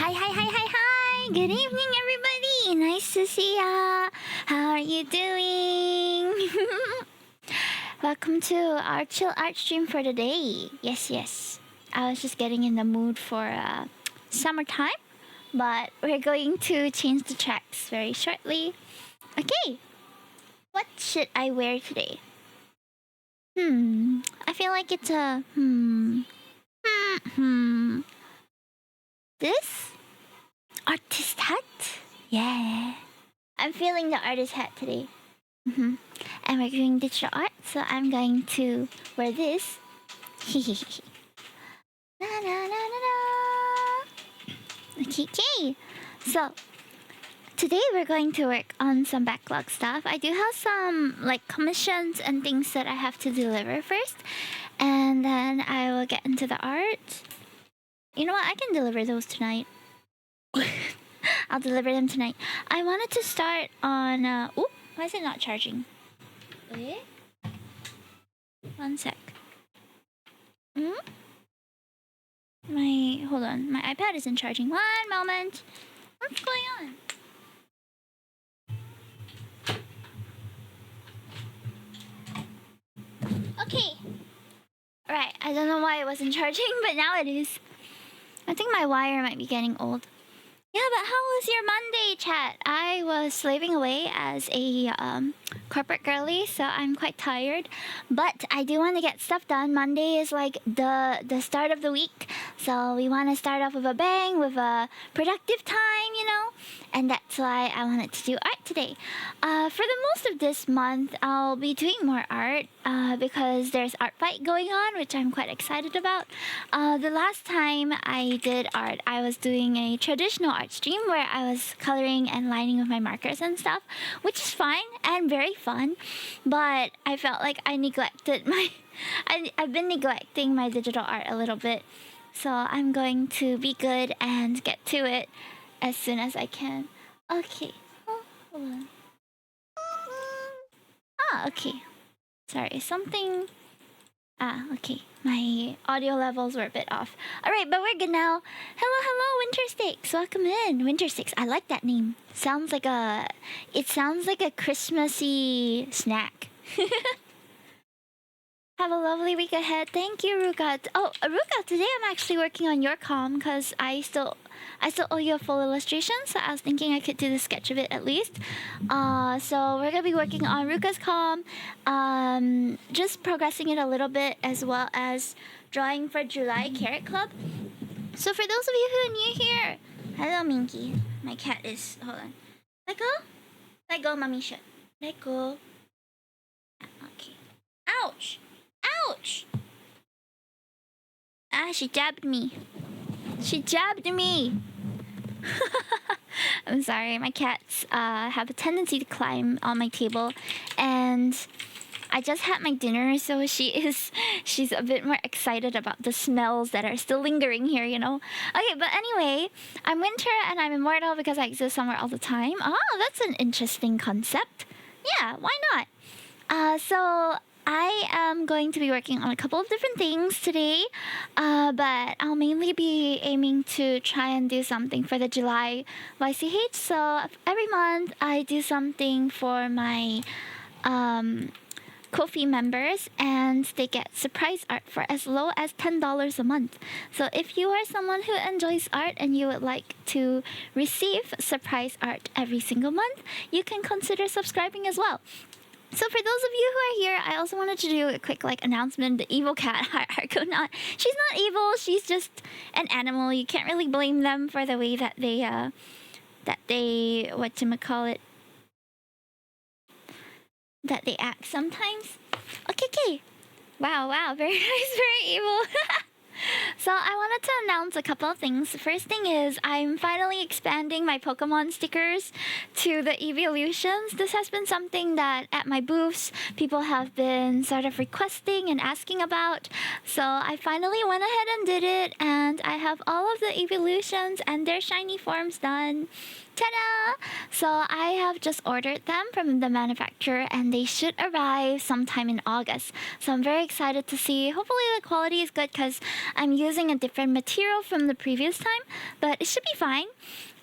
Hi, hi, hi, hi, hi! Good evening, everybody! Nice to see ya! How are you doing? Welcome to our chill art stream for today. Yes. I was just getting in the mood for summertime, but we're going to change the tracks very shortly. Okay, what should I wear today? I feel like it's a This? Artist hat? Yeah. I'm feeling the artist hat today. And we're doing digital art, so I'm going to wear this. Na, na, na, na, na. Okay. So, today we're going to work on some backlog stuff. I do have some like commissions and things that I have to deliver first. And then I will get into the art. You know what? I can deliver those tonight. I'll deliver them tonight. I wanted to start on... why is it not charging? Wait. One sec. Hold on. My iPad isn't charging. One moment. What's going on? Okay. Alright, I don't know why it wasn't charging, but now it is. I think my wire might be getting old. Yeah, but how was your Monday, chat? I was slaving away as a corporate girly, so I'm quite tired. But I do want to get stuff done. Monday is like the start of the week, so we want to start off with a bang, with a productive time, you know? And that's why I wanted to do art today. For the most of this month, I'll be doing more art because there's art fight going on, which I'm quite excited about. The last time I did art, I was doing a traditional art stream where I was coloring and lining with my markers and stuff, which is fine and very fun. But I felt like I neglected I've been neglecting my digital art a little bit. So I'm going to be good and get to it as soon as I can. Okay. Oh, hold on. Okay. Sorry, something... okay. My audio levels were a bit off. Alright, but we're good now. Hello, Winter Sticks. Welcome in. Winter Sticks. I like that name. It sounds like a Christmassy snack. Have a lovely week ahead. Thank you, Ruka. Oh, Ruka, today I'm actually working on your comm because I still owe you a full illustration, so I was thinking I could do the sketch of it at least. So we're gonna be working on Ruka's comm, just progressing it a little bit, as well as drawing for July Carrotclub. So for those of you who are new here, hello Minky. My cat is, hold on. Let go, mommy shut. Let go. Okay. Ouch! She jabbed me. I'm sorry, my cats have a tendency to climb on my table, and I just had my dinner, so she's a bit more excited about the smells that are still lingering here, you know? Okay, but anyway, I'm Winter and I'm immortal because I exist somewhere all the time. Oh, that's an interesting concept. Yeah, why not? So I am going to be working on a couple of different things today, but I'll mainly be aiming to try and do something for the July YCH. So every month I do something for my Ko-fi members, and they get surprise art for as low as $10 a month. So if you are someone who enjoys art and you would like to receive surprise art every single month, you can consider subscribing as well. So for those of you who are here, I also wanted to do a quick announcement. The evil cat, Argonaut, she's not evil, she's just an animal. You can't really blame them for the way that they that they act sometimes. Okay. Wow, very nice, very evil. So I wanted to announce a couple of things. The first thing is I'm finally expanding my Pokemon stickers to the evolutions. This has been something that at my booths people have been sort of requesting and asking about. So I finally went ahead and did it, and I have all of the evolutions and their shiny forms done. Ta-da! So I have just ordered them from the manufacturer, and they should arrive sometime in August. So I'm very excited to see. Hopefully the quality is good, because I'm using a different material from the previous time, but it should be fine.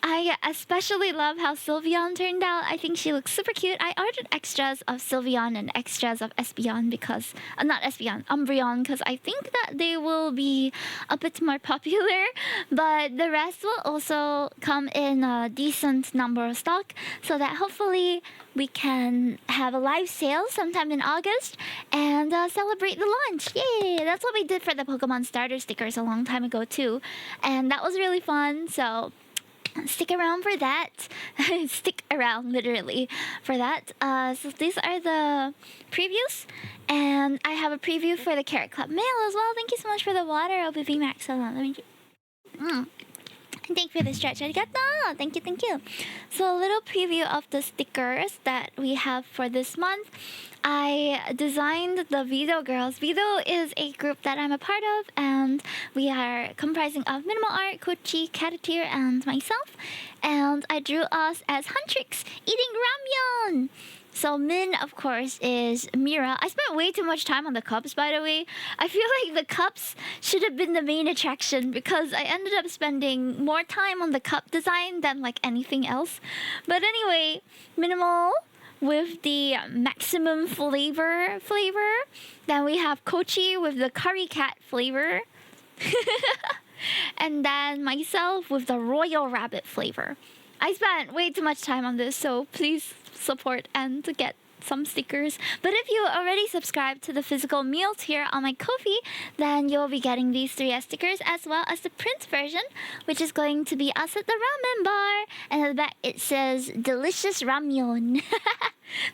I especially love how Sylveon turned out. I think she looks super cute. I ordered extras of Sylveon and extras of Espeon because... not Espeon, Umbreon, because I think that they will be a bit more popular. But the rest will also come in a decent number of stock, so that hopefully we can have a live sale sometime in August and celebrate the launch. Yay! That's what we did for the Pokemon starter stickers a long time ago too. And that was really fun, so... stick around for that. Stick around, literally, for that. So these are the previews. And I have a preview for the Carrotclub mail as well. Thank you so much for the water, OBV Max. Hold on, let me... Thank you for the stretch. Arigato! Thank you, thank you. So a little preview of the stickers that we have for this month. I designed the Vito Girls. Vito is a group that I'm a part of, and we are comprising of Minimal Art, Kochi, Catateer, and myself. And I drew us as Huntrix eating ramyeon. So Min, of course, is Mira. I spent way too much time on the cups, by the way. I feel like the cups should have been the main attraction because I ended up spending more time on the cup design than like anything else. But anyway, Minimal with the maximum flavor. Then we have Kochi with the curry cat flavor. And then myself with the royal rabbit flavor. I spent way too much time on this, so please support and to get some stickers. But if you already subscribe to the physical meal tier on my Ko-fi, then you'll be getting these 3S stickers as well as the print version, which is going to be us at the ramen bar. And at the back it says delicious ramyeon.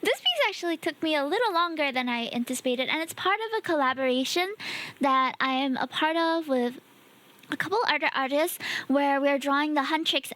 This piece actually took me a little longer than I anticipated, and it's part of a collaboration that I am a part of with a couple other artists where we're drawing the Huntrix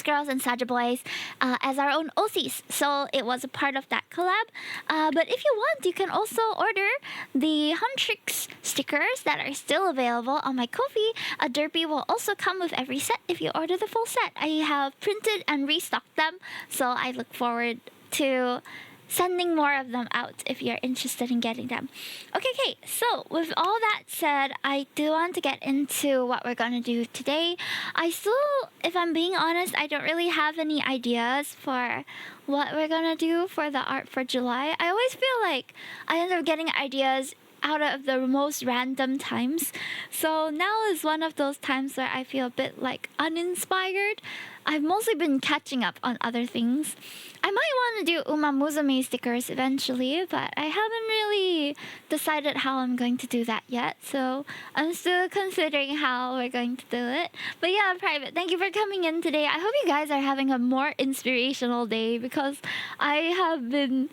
girls and Saja boys as our own OCs. So it was a part of that collab. But if you want, you can also order the Huntrix stickers that are still available on my Ko-fi. A derpy will also come with every set if you order the full set. I have printed and restocked them, so I look forward to sending more of them out if you're interested in getting them. Okay, so with all that said, I do want to get into what we're gonna do today. I still, if I'm being honest, I don't really have any ideas for what we're gonna do for the art for July. I always feel like I end up getting ideas out of the most random times. So now is one of those times where I feel a bit like uninspired. I've mostly been catching up on other things. I might want to do Uma Musume stickers eventually, but I haven't really decided how I'm going to do that yet. So I'm still considering how we're going to do it. But yeah, Private, thank you for coming in today. I hope you guys are having a more inspirational day because I have been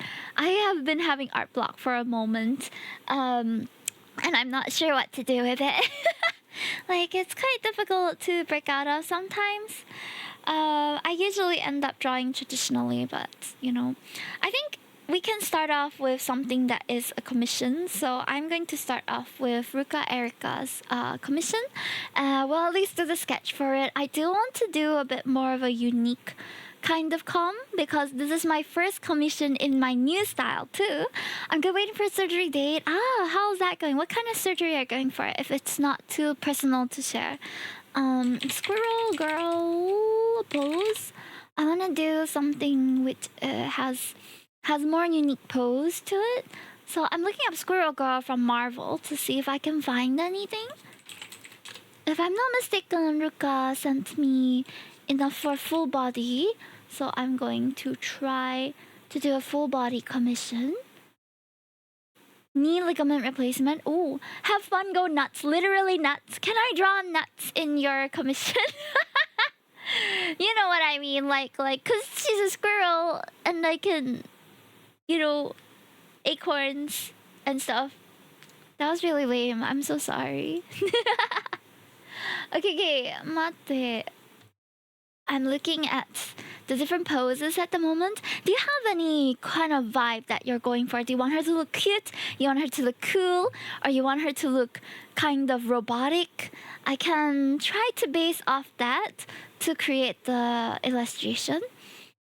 having art block for a moment. And I'm not sure what to do with it. Like, it's quite difficult to break out of sometimes. I usually end up drawing traditionally, but, you know, I think we can start off with something that is a commission. So I'm going to start off with Ruka Erika's commission. We'll at least do the sketch for it. I do want to do a bit more of a unique kind of com because this is my first commission in my new style too. I'm good waiting for a surgery date. How's that going? What kind of surgery are you going for if it's not too personal to share? Squirrel girl pose. I want to do something which has more unique pose to it. So I'm looking up Squirrel Girl from Marvel to see if I can find anything. If I'm not mistaken, Ruka sent me enough for full body, so I'm going to try to do a full body commission. Knee ligament replacement. Ooh, have fun, go nuts. Literally nuts. Can I draw nuts in your commission? You know what I mean, like, cause she's a squirrel and I can, you know, acorns and stuff. That was really lame. I'm so sorry. Okay, mate. I'm looking at the different poses at the moment. Do you have any kind of vibe that you're going for? Do you want her to look cute? You want her to look cool? Or you want her to look kind of robotic? I can try to base off that to create the illustration.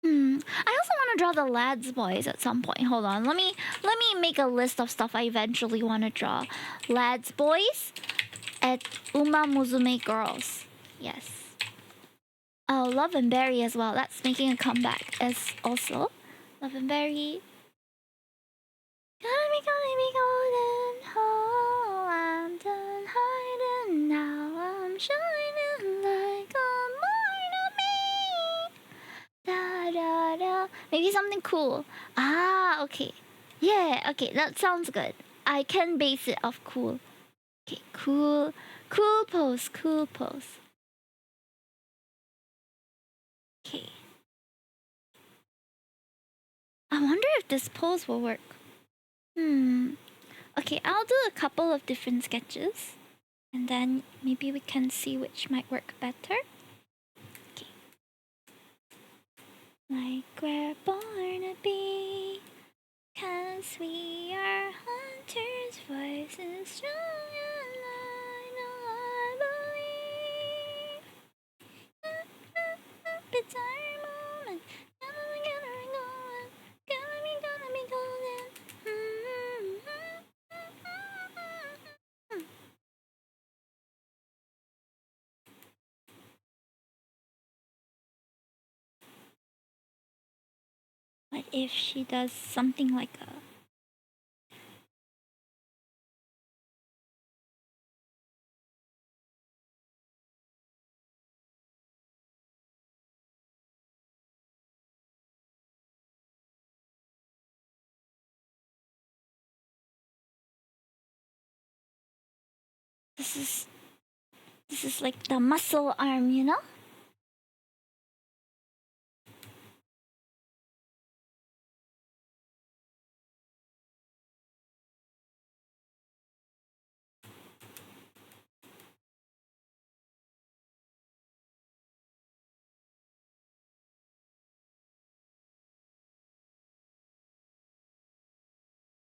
I also want to draw the lads boys at some point. Hold on. Let me make a list of stuff I eventually want to draw. Lads boys. at Uma Musume Girls. Yes. Oh, Love and Berry as well. That's making a comeback as also. Love and Berry. Gonna be golden. Oh, I'm done hiding now. I'm shining like a morning. Da da da. Maybe something cool. Ah, okay. Yeah, okay, that sounds good. I can base it off cool. Okay, cool. Cool pose, cool pose. Okay. I wonder if this pose will work. Okay, I'll do a couple of different sketches. And then maybe we can see which might work better. Okay. Like we're born to be. 'Cause we are hunters, voices strong and I know I believe. It's our moment. Gonna be golden. What if she does something like a... This is like the muscle arm, you know?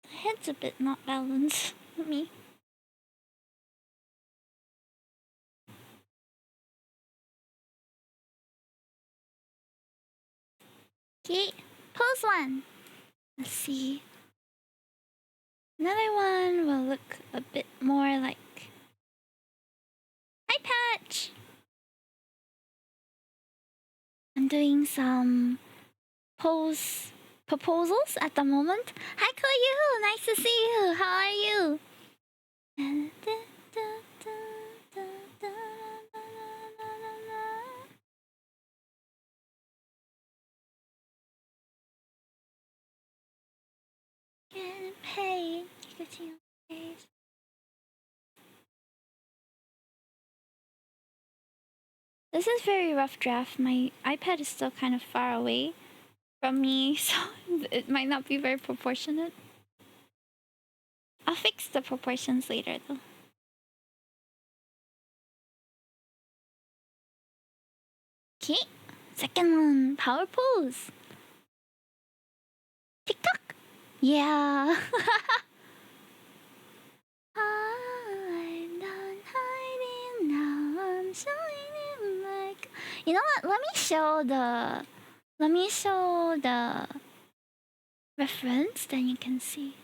The head's a bit not balanced for me. Okay, pose one. Let's see. Another one will look a bit more like eye patch. I'm doing some pose proposals at the moment. Hi Koyu, nice to see you. How are you? Getting paid. You can see your face. This is very rough draft. My iPad is still kind of far away from me, so it might not be very proportionate. I'll fix the proportions later though. Okay, second one, power pose. TikTok. Yeah. I'm done hiding now. I'm shining like. You know what? Let me show the reference, then you can see.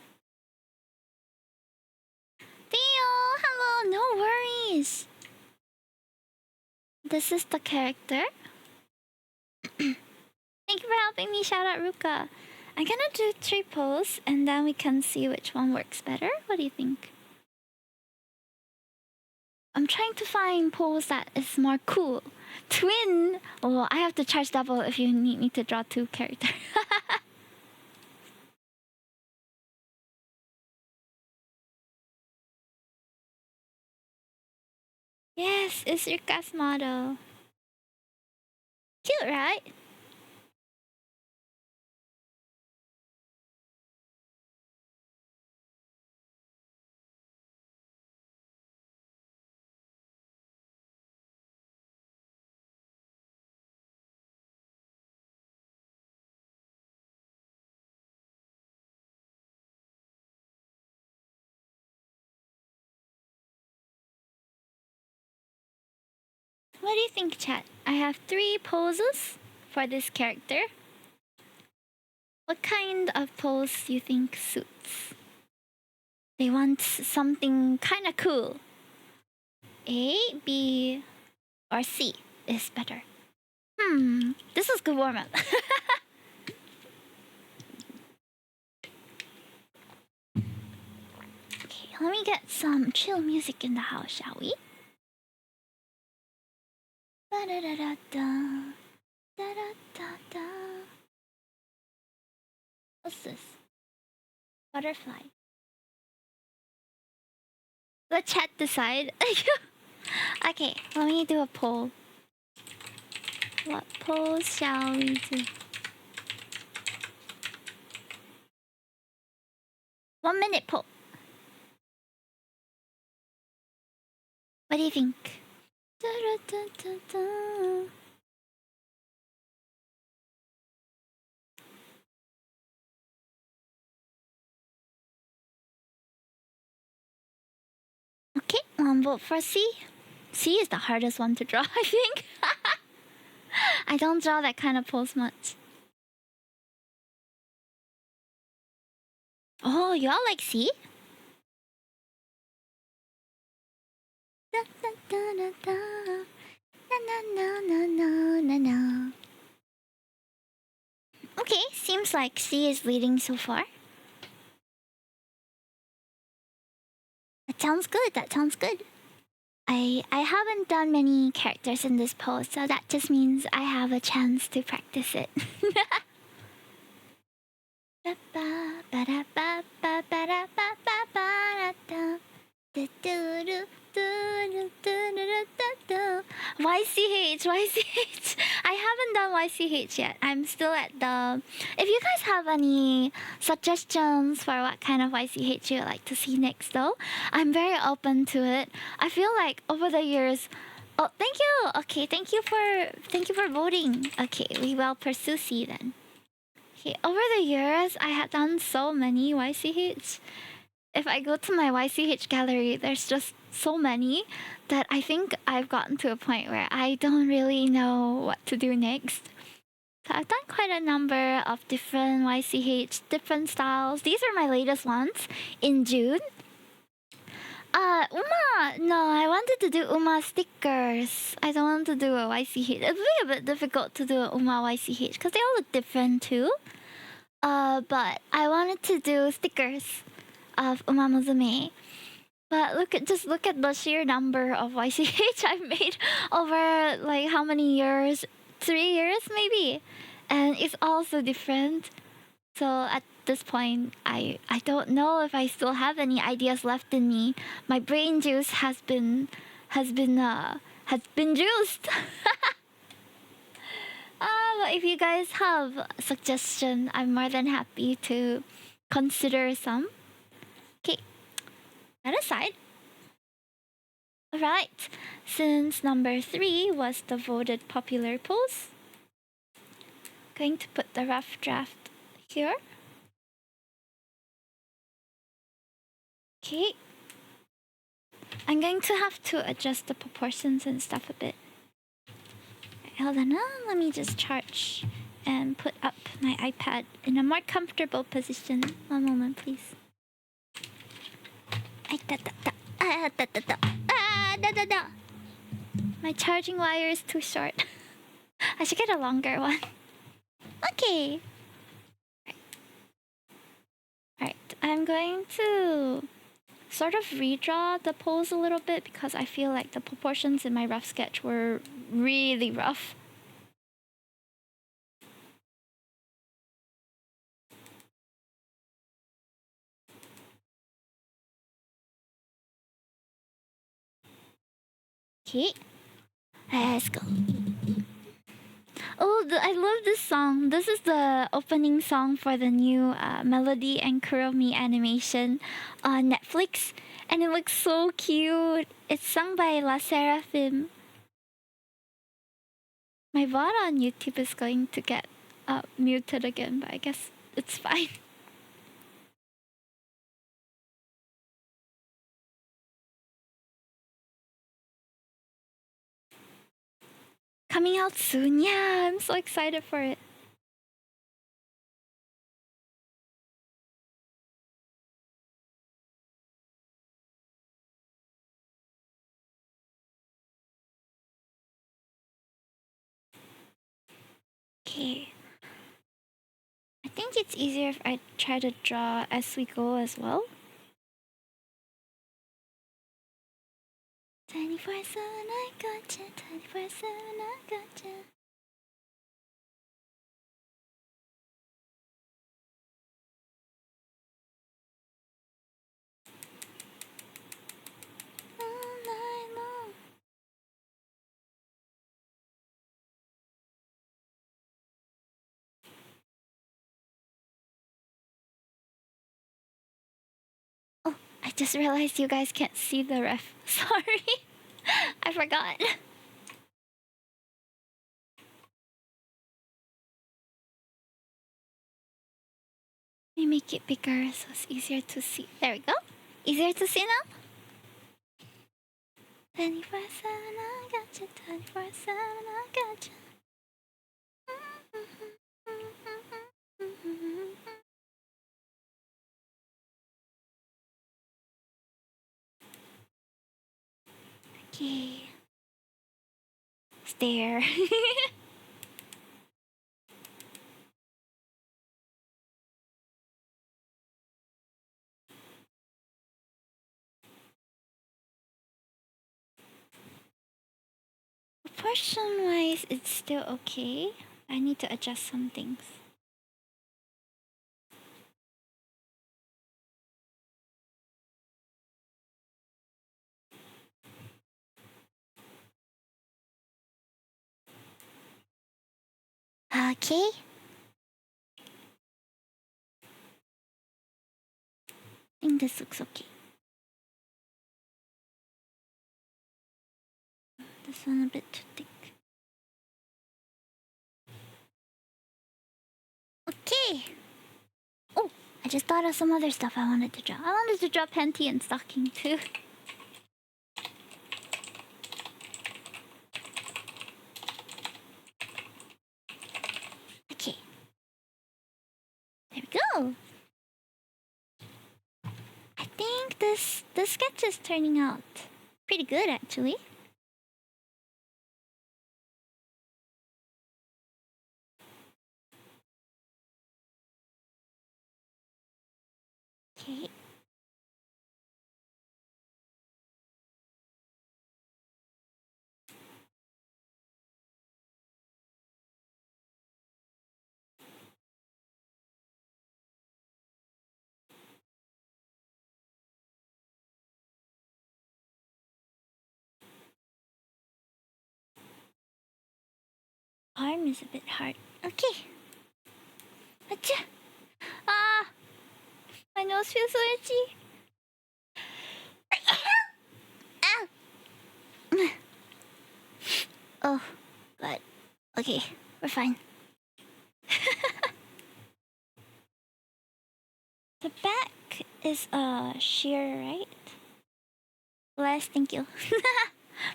Theo, hello. No worries. This is the character. Thank you for helping me. Shout out Ruka. I'm gonna do 3 poses and then we can see which one works better. What do you think? I'm trying to find pose that is more cool. Twin! Oh, I have to charge double if you need me to draw 2 characters. Yes, it's Ruka's model. Cute, right? What do you think, chat? I have 3 poses for this character. What kind of pose do you think suits? They want something kind of cool. A, B, or C is better? This is good warm-up. Okay, let me get some chill music in the house, shall we? Da-da-da-da-da. Da-da-da-da. What's this? Butterfly. Let chat decide. Okay, let me do a poll. What poll shall we do? 1 minute poll. What do you think? Da-da-da-da-da. Okay, one vote for C. C is the hardest one to draw, I think. I don't draw that kind of pose much. Oh, y'all like C? Da, da, da, da, da. Na, na, na, na, na, na. Okay, seems like C is leading so far. That sounds good, that sounds good. I haven't done many characters in this pose, so that just means I have a chance to practice it. YCH, YCH. I haven't done YCH yet. I'm still at the... If you guys have any suggestions for what kind of YCH you'd like to see next though, I'm very open to it. I feel like over the years... Oh, thank you! Okay, thank you for voting. Okay, we will pursue C then. Okay, over the years, I have done so many YCH. If I go to my YCH gallery, there's just so many that I think I've gotten to a point where I don't really know what to do next. So I've done quite a number of different YCH, different styles. These are my latest ones in June. Uma! No, I wanted to do Uma stickers. I don't want to do a YCH. It'd be a bit difficult to do a Uma YCH because they all look different too. But I wanted to do stickers of Uma Musume. But just look at the sheer number of YCH I've made over like how many years? 3 years maybe. And it's all so different. So at this point, I don't know if I still have any ideas left in me. My brain juice has been juiced. But if you guys have a suggestion, I'm more than happy to consider some. Okay, that aside. Alright, since number 3 was the voted popular pose, going to put the rough draft here. Okay. I'm going to have to adjust the proportions and stuff a bit. Hold on, let me just charge and put up my iPad in a more comfortable position. One moment, please. My charging wire is too short. I should get a longer one. Okay. Alright, I'm going to sort of redraw the pose a little bit because I feel like the proportions in my rough sketch were really rough. Okay, let's go. Oh, I love this song. This is the opening song for the new Melody and Kuromi animation on Netflix. And it looks so cute. It's sung by La Seraphim. My VOD on YouTube is going to get muted again, but I guess it's fine. Coming out soon. Yeah, I'm so excited for it. Okay. I think it's easier if I try to draw as we go as well. 24/7 I got you, 24/7 I got you. All night long. Oh, I just realized you guys can't see the ref. Sorry. I forgot. Let me make it bigger so it's easier to see. There we go. Easier to see now? 24/7 I got you, 24/7 I got you. Okay. Stare. Proportion wise, it's still okay. I need to adjust some things. Okay. I think this looks okay. This one a bit too thick. Okay. Oh, I just thought of some other stuff I wanted to draw. I wanted to draw panty and stocking too. Okay. There we go. I think this sketch is turning out pretty good actually. Okay. Arm is a bit hard. Okay. Achoo. Ah, my nose feels so itchy. Ow. Oh, God. Okay, we're fine. The back is sheer, right? Bless, thank you.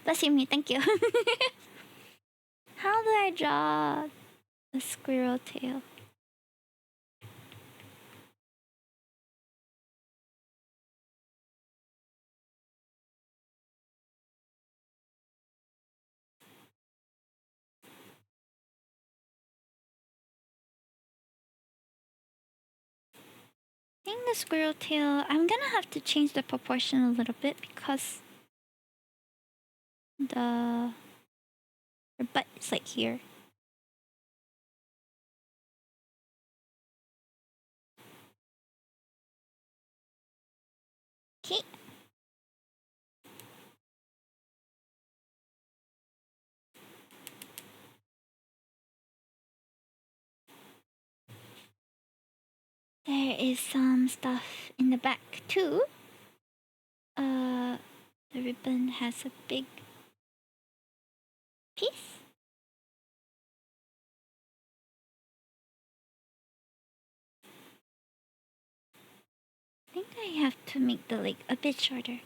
Bless you, me, thank you. How do I draw a squirrel tail? I think the squirrel tail, I'm gonna have to change the proportion a little bit because the butt is like here. Okay. There is some stuff in the back too. The ribbon has a big piece. I think I have to make the leg a bit shorter.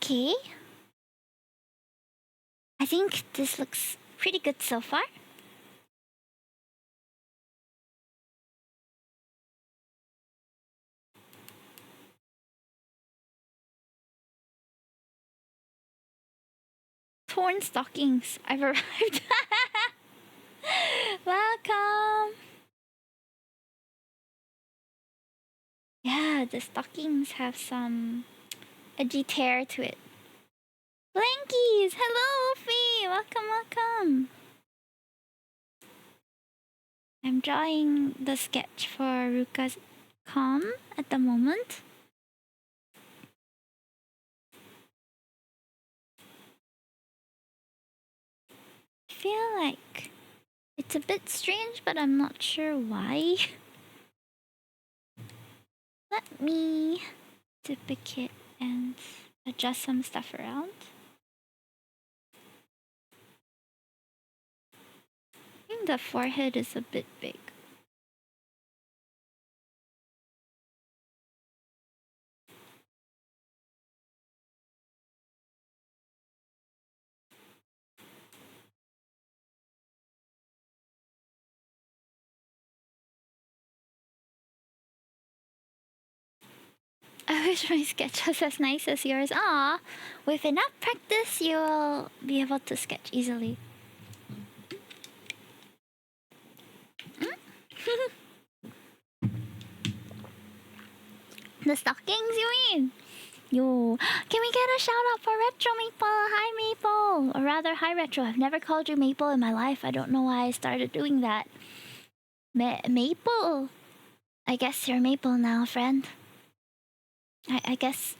Okay. I think this looks pretty good so far. Torn stockings. I've arrived. Welcome. Yeah, the stockings have some edgy tear to it. Blankies! Hello, Fee! Welcome, welcome. I'm drawing the sketch for Ruka's com at the moment. I feel like it's a bit strange, but I'm not sure why. Let me duplicate and adjust some stuff around. I think the forehead is a bit big. I wish my sketch was as nice as yours. Ah, with enough practice, you'll be able to sketch easily. The stockings, you mean? Yo, can we get a shout out for Retro Maple? Hi, Maple. Or rather, hi, Retro. I've never called you Maple in my life. I don't know why I started doing that. Maple. I guess you're Maple now, friend. I guess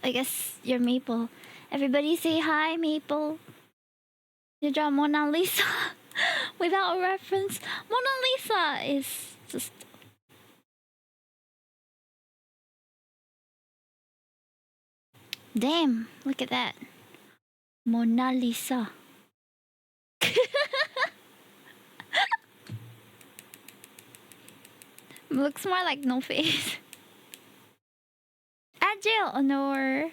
you're Maple. Everybody say hi, Maple. You draw Mona Lisa without a reference. Mona Lisa is just... Damn, look at that. Mona Lisa. Looks more like no face. Agile, Honor.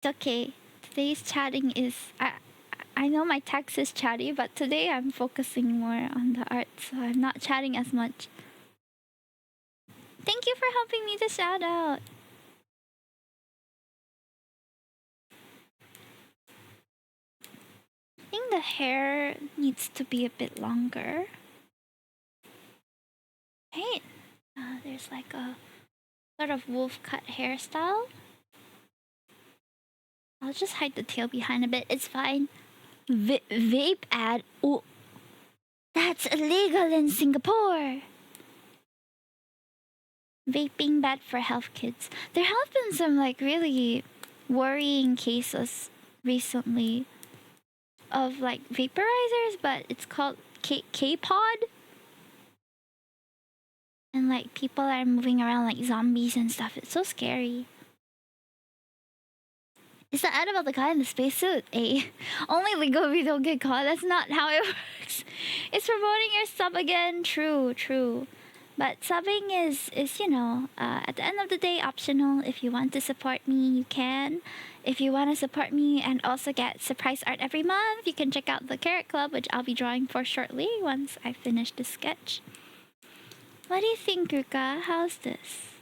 It's okay. Today's chatting is... I know my text is chatty, but today I'm focusing more on the art, so I'm not chatting as much. Thank you for helping me to shout out. I think the hair needs to be a bit longer. Hey, there's like a sort of wolf cut hairstyle. I'll just hide the tail behind a bit. It's fine. Vape ad. Oh, that's illegal in Singapore. Vaping bad for health, kids. There have been some like really worrying cases recently of like vaporizers, but it's called K-pod. And like people are moving around like zombies and stuff. It's so scary. Is the ad about the guy in the spacesuit? Only Legovi don't get caught. That's not how it works. It's promoting your sub again. True. But subbing is you know, at the end of the day, optional. If you want to support me, you can. If you want to support me and also get surprise art every month, you can check out the Carrotclub, which I'll be drawing for shortly once I finish the sketch. What do you think, Ruka? How's this?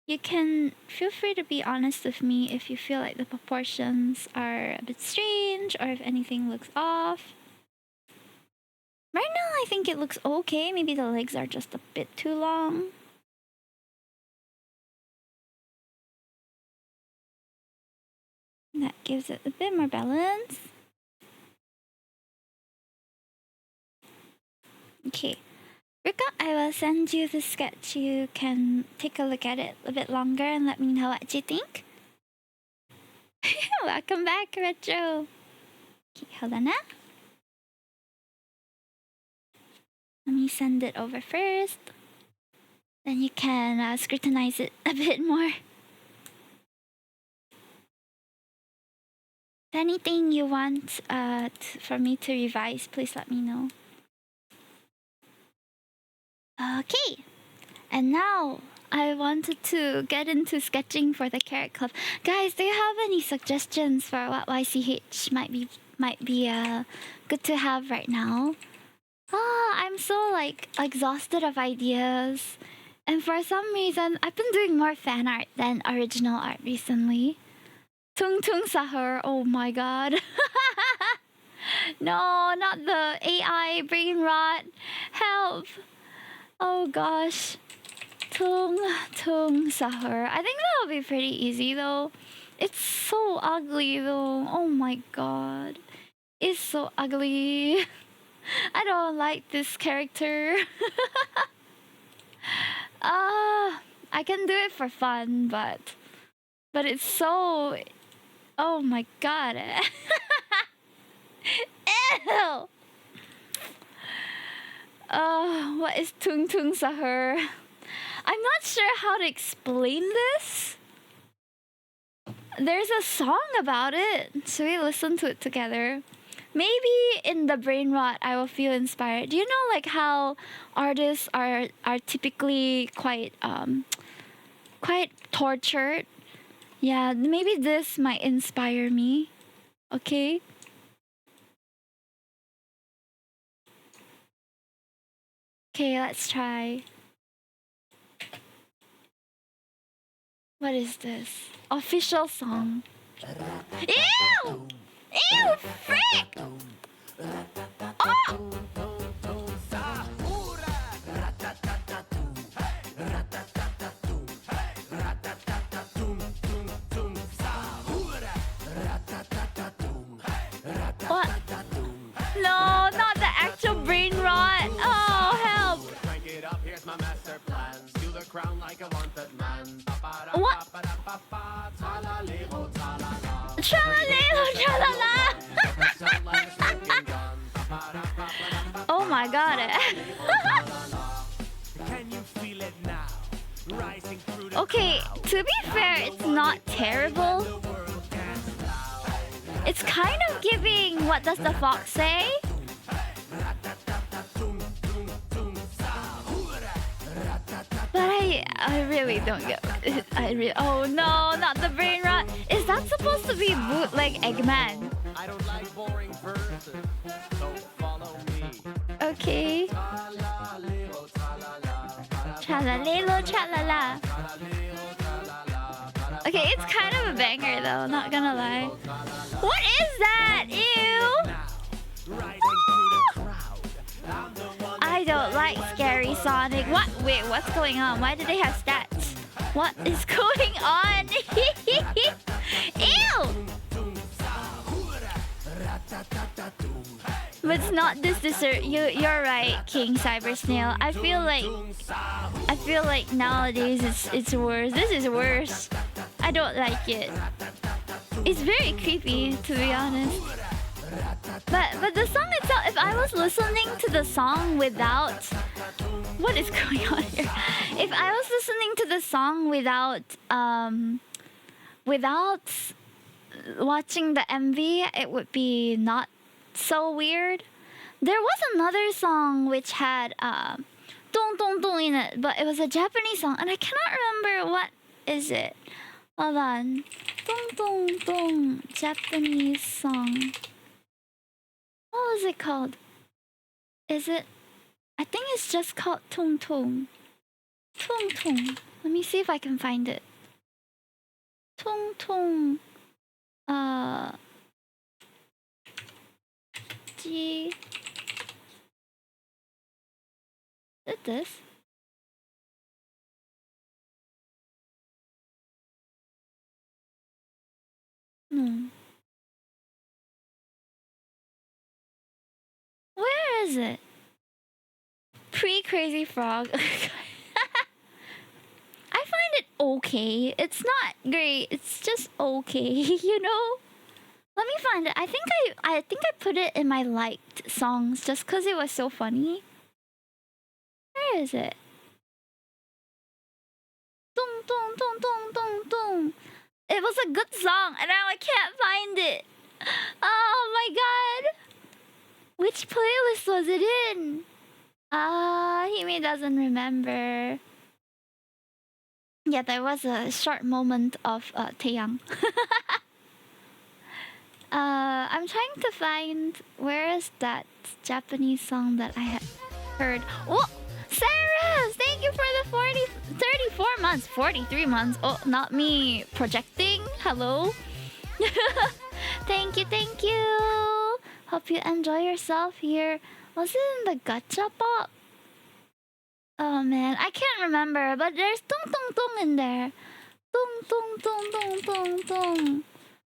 You can feel free to be honest with me if you feel like the proportions are a bit strange or if anything looks off. Right now, I think it looks okay. Maybe the legs are just a bit too long. That gives it a bit more balance. Okay. Ruka, I will send you the sketch. You can take a look at it a bit longer and let me know what you think. Welcome back, Retro. Okay, hold on now. Let me send it over first. Then you can scrutinize it a bit more. If anything you want for me to revise, please let me know. Okay, and now I wanted to get into sketching for the Carrotclub. Guys, do you have any suggestions for what YCH might be good to have right now? I'm so like exhausted of ideas. And for some reason, I've been doing more fan art than original art recently. Tung Tung Sahur, oh my god. No, not the AI brain rot. Help. Oh gosh. Tung Tung Sahur. I think that'll be pretty easy though. It's so ugly though. Oh my god. It's so ugly. I don't like this character. I can do it for fun, but it's so... Oh my god. Ew! What is Tung Tung Sahur? I'm not sure how to explain this. There's a song about it. Should we listen to it together? Maybe in the brain rot I will feel inspired. Do you know like how artists are typically quite tortured? Yeah, maybe this might inspire me. Okay? Okay, let's try. What is this? Official song. Ew! Ew, frick! Oh! What? No, not the actual brain rot. Oh, help! What? Tra-la-leo, tra-la-la! Oh my god. Okay, to be fair, it's not terrible. It's kind of giving What Does the Fox Say? But I really don't get it. Oh no, not the brain rot. Is that supposed to be bootleg Eggman? I don't like boring verses, so follow me. Okay. Tra-la-lelo, tra-la-la. Okay, it's kind of a banger though, not gonna lie. What is that? Ew! I don't like scary Sonic. What? Wait, what's going on? Why do they have stats? What is going on? Ew! But it's not this dessert. You're right, King Cyber Snail. I feel like nowadays it's worse. This is worse. I don't like it. It's very creepy, to be honest. But the song itself, if I was listening to the song without... What is going on here? If I was listening to the song without watching the MV, it would be not so weird. There was another song which had dong dong dong in it, but it was a Japanese song, and I cannot remember what is it. Hold on. Dong dong dong, Japanese song. What was it called? Is it? I think it's just called Tung Tung. Tung Tung. Let me see if I can find it. Tung Tung. G. Is it this? No. Where is it? Pre-Crazy Frog. I find it okay. It's not great. It's just okay, you know? Let me find it. I think I put it in my liked songs just because it was so funny. Where is it? Dong dong dong dong dong dong. It was a good song and now I can't find it. Oh my god. Which playlist was it in? Hime doesn't remember. Yeah, there was a short moment of Taeyang. I'm trying to find where is that Japanese song that I had heard. Oh, Sarah, thank you for the 34 months, 43 months. Oh, not me projecting. Hello. Thank you, thank you. Hope you enjoy yourself here. Was it in the gacha pop? Oh man, I can't remember, but there's tung tung tung in there. Tung tung tung tung tung tung.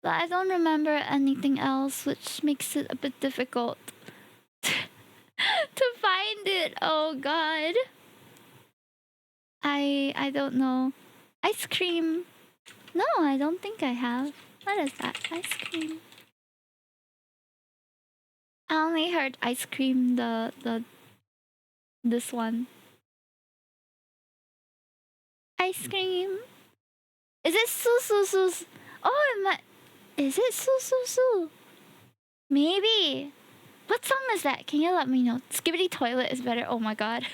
But I don't remember anything else, which makes it a bit difficult to find it. Oh god. I don't know. Ice cream. No, I don't think I have. What is that? Ice cream. I only heard ice cream this one. Ice cream. Is it su su su? Oh, is it su su su? Maybe. What song is that? Can you let me know? Skibbity Toilet is better. Oh my god.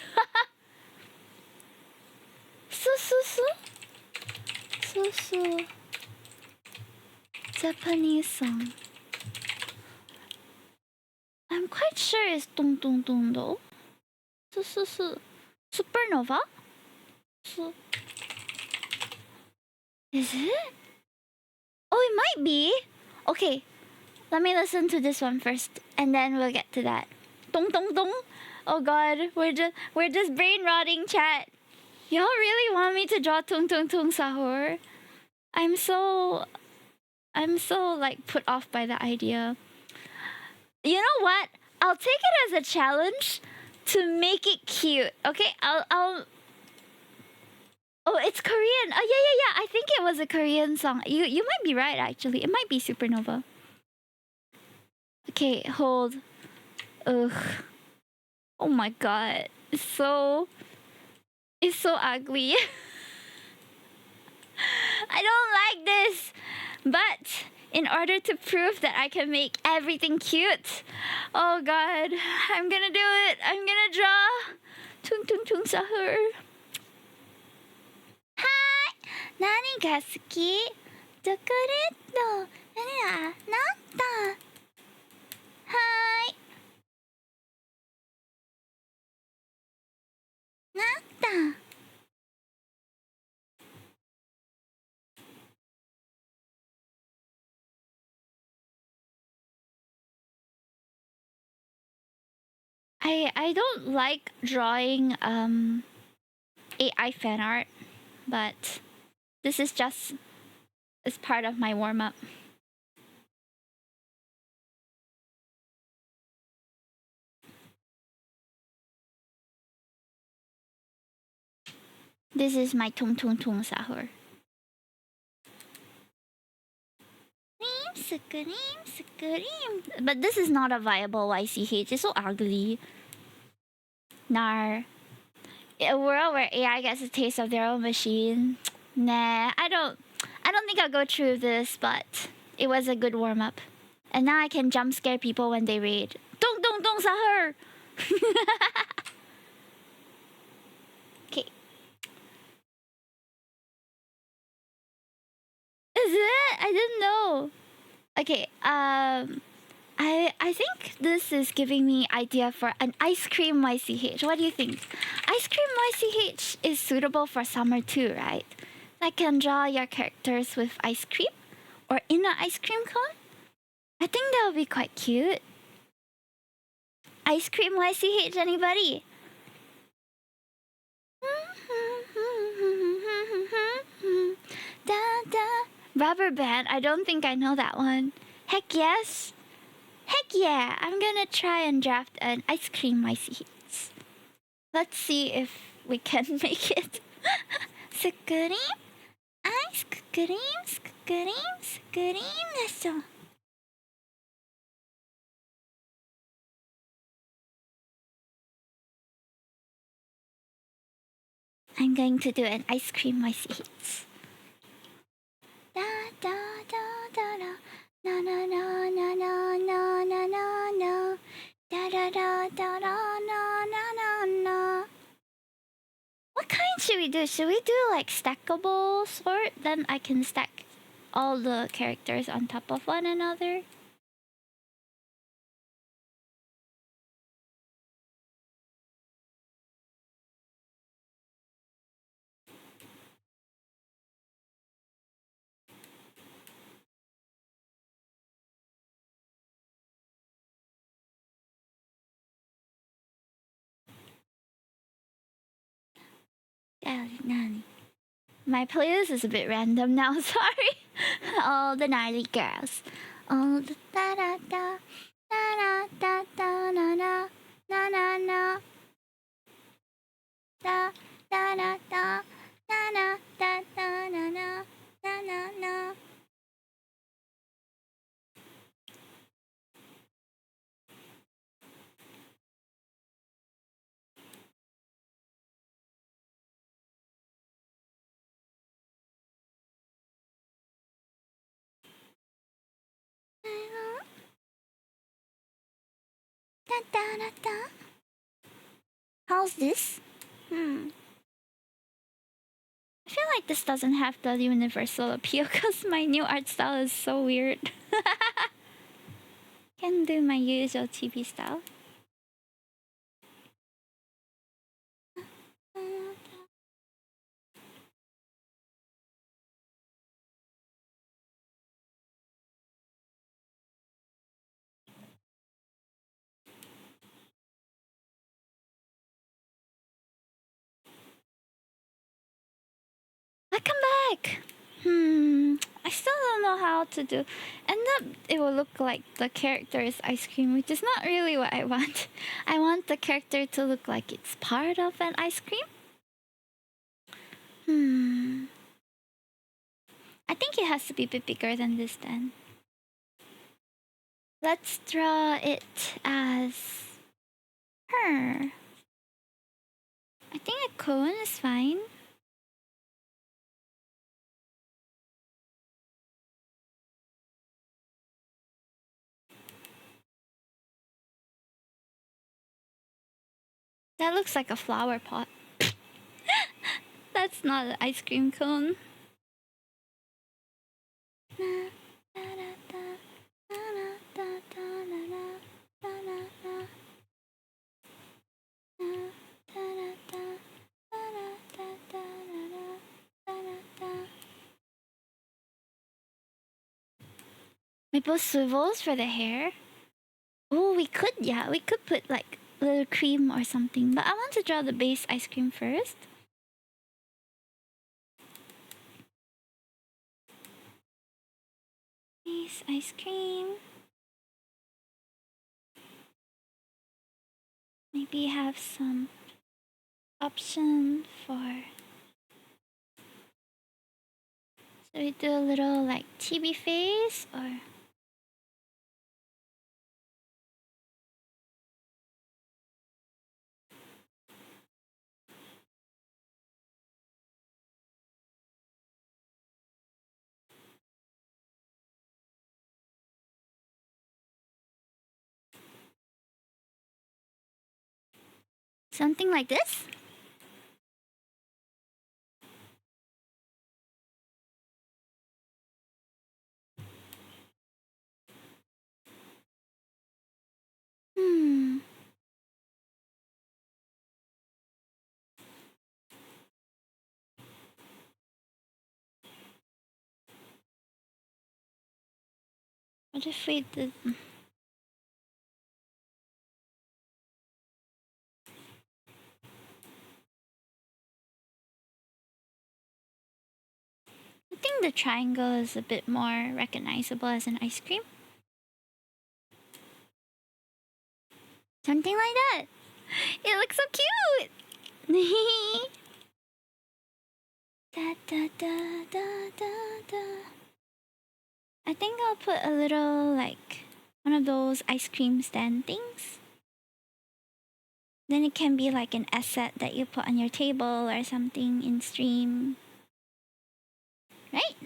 Su su su? Su su. Japanese song. I'm quite sure it's Tung Tung Tung though. Su su su. Supernova? Su. Is it? Oh, it might be. Okay. Let me listen to this one first, and then we'll get to that. Tung tung tung. Oh god, we're just brain rotting, chat. Y'all really want me to draw tung tung tung sahur? I'm so like put off by the idea. You know what? I'll take it as a challenge to make it cute. Okay, I'll. Oh, it's Korean. Oh yeah. I think it was a Korean song. You might be right actually. It might be Supernova. Okay, hold. Ugh. Oh my god. It's so ugly. I don't like this. But in order to prove that I can make everything cute, oh god, I'm gonna do it. I'm gonna draw Tung Tung Tung Sahur. Hi! 何が好き? チョコレート。何だ？なんだ？はい。なんだ？ I don't like drawing AI fan art, but this is just as part of my warm up. This is my tung tung tung sahur. Scream. But this is not a viable YCH. It's so ugly. Nar. In a world where AI gets a taste of their own machine. Nah, I don't think I'll go through this, but it was a good warm up. And now I can jump scare people when they raid. Tung tung tung sahur. Okay. Is it? I didn't know. Okay, I think this is giving me idea for an ice cream YCH. What do you think? Ice cream YCH is suitable for summer too, right? I can draw your characters with ice cream or in an ice cream cone. I think that would be quite cute. Ice cream YCH, anybody? Da, da. Rubber band, I don't think I know that one. Heck yes. Heck yeah, I'm gonna try and draft an ice cream YCH. Let's see if we can make it. Scream, ice cream, let's go. I'm going to do an ice cream YCH. Da da da da da. Na na na na na na na na na. Da da da da da na na na na. What kind should we do? Should we do like stackable sort? Then I can stack all the characters on top of one another. My playlist is a bit random now, sorry. All the gnarly girls. All the da da da da da da na na na na na da da da da da na da da na na na na na. Da da da da. How's this? I feel like this doesn't have the universal appeal because my new art style is so weird. Can do my usual TV style. I come back. I still don't know how to do. End up, it will look like the character is ice cream, which is not really what I want. I want the character to look like it's part of an ice cream. I think it has to be a bit bigger than this then. Let's draw it as her. I think a cone is fine. That looks like a flower pot. That's not an ice cream cone. Maple swivels for the hair. Oh, we could put like a little cream or something. But I want to draw the base ice cream first. Base ice cream. Maybe have some option for. So we do a little like chibi face or. Something like this? What if we did... I think the triangle is a bit more recognizable as an ice cream. Something like that. It looks so cute. Da, da, da, da, da, da. I think I'll put a little like one of those ice cream stand things. Then it can be like an asset that you put on your table or something in stream. Right?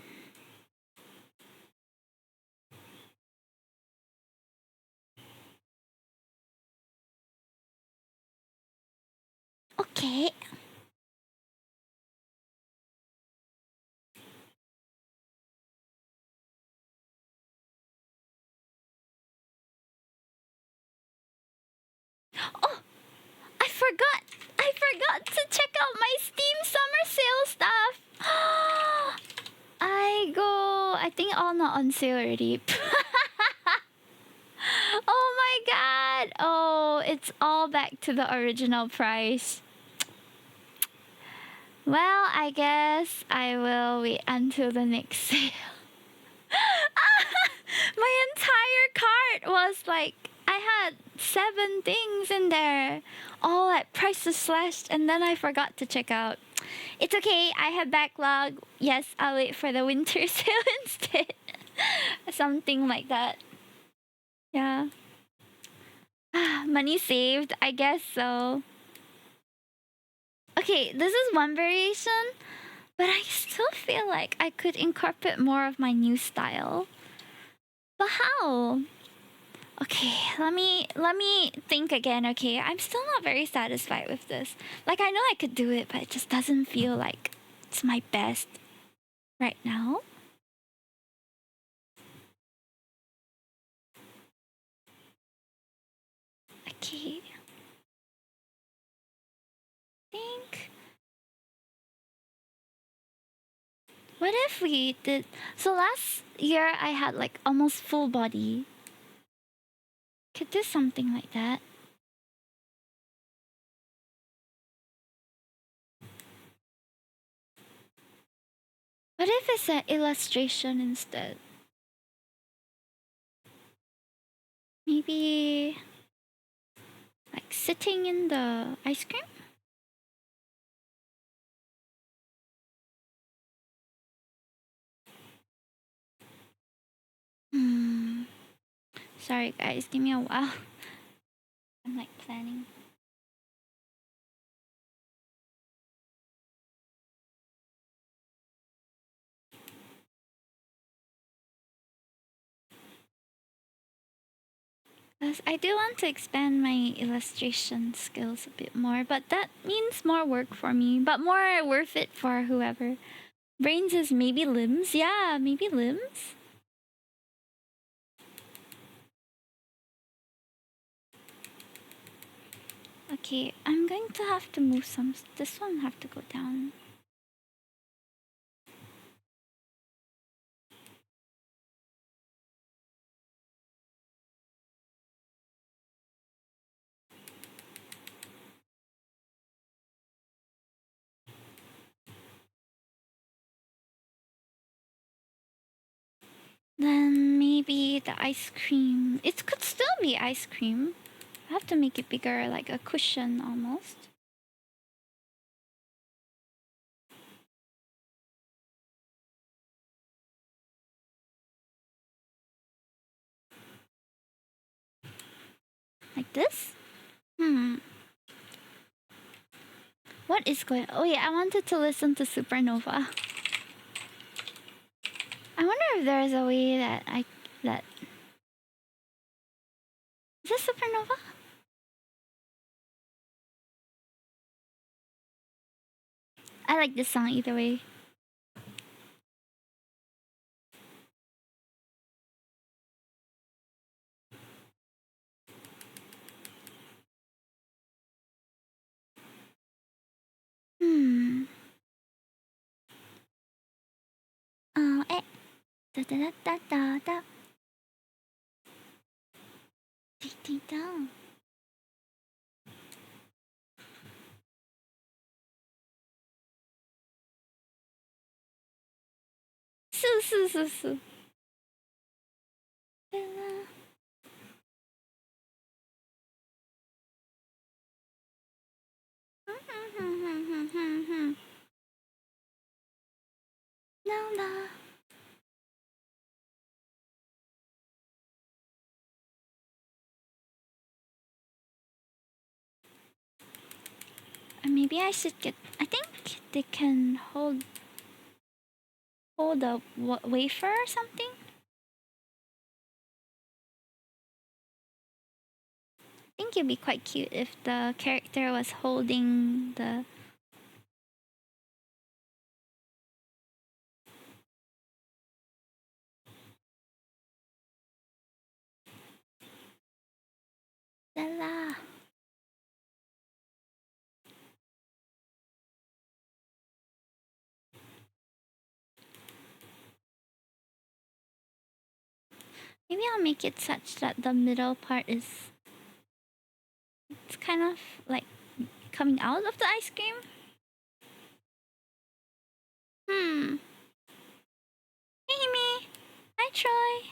Okay. Oh, I forgot. I forgot to check out my Steam summer sale stuff. I think all not on sale already. Oh my god. Oh, it's all back to the original price. Well, I guess I will wait until the next sale. My entire cart was like, I had 7 things in there, all at prices slashed, and then I forgot to check out. It's okay, I have backlog. Yes, I'll wait for the winter sale instead. Something like that. Yeah. Money saved, I guess so. Okay, this is one variation, but I still feel like I could incorporate more of my new style. But how? Okay, let me think again. Okay, I'm still not very satisfied with this. Like, I know I could do it, but it just doesn't feel like it's my best right now. Okay. Think. What if we did? So last year I had like almost full body. Could do something like that. What if it's an illustration instead? Maybe like sitting in the ice cream? Hmm. Sorry guys, give me a while. I'm like planning. Because I do want to expand my illustration skills a bit more, but that means more work for me, but more worth it for whoever. Brains is maybe limbs? Yeah, maybe limbs? Okay, I'm going to have to move some. This one have to go down. Then maybe the ice cream. It could still be ice cream. I have to make it bigger, like a cushion almost. Like this? What is going? Oh yeah, I wanted to listen to Supernova. I wonder if there's a way that that is this Supernova? I like this song either way. Hmm. Oh, eh. Da da da da da da. Dee dee da. Su su su su. No no. Or maybe I should get. I think they can hold a wafer or something. I think it'd be quite cute if the character was holding the. La la. Maybe I'll make it such that the middle part is... It's kind of like coming out of the ice cream. Hey, Amy. Hi, Troy.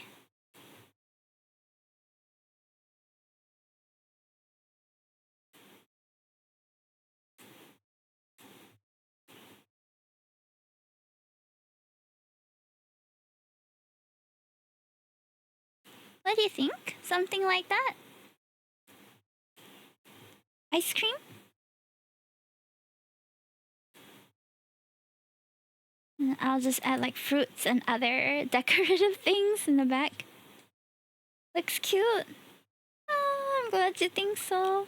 What do you think? Something like that? Ice cream? And I'll just add like fruits and other decorative things in the back. Looks cute. Oh, I'm glad you think so.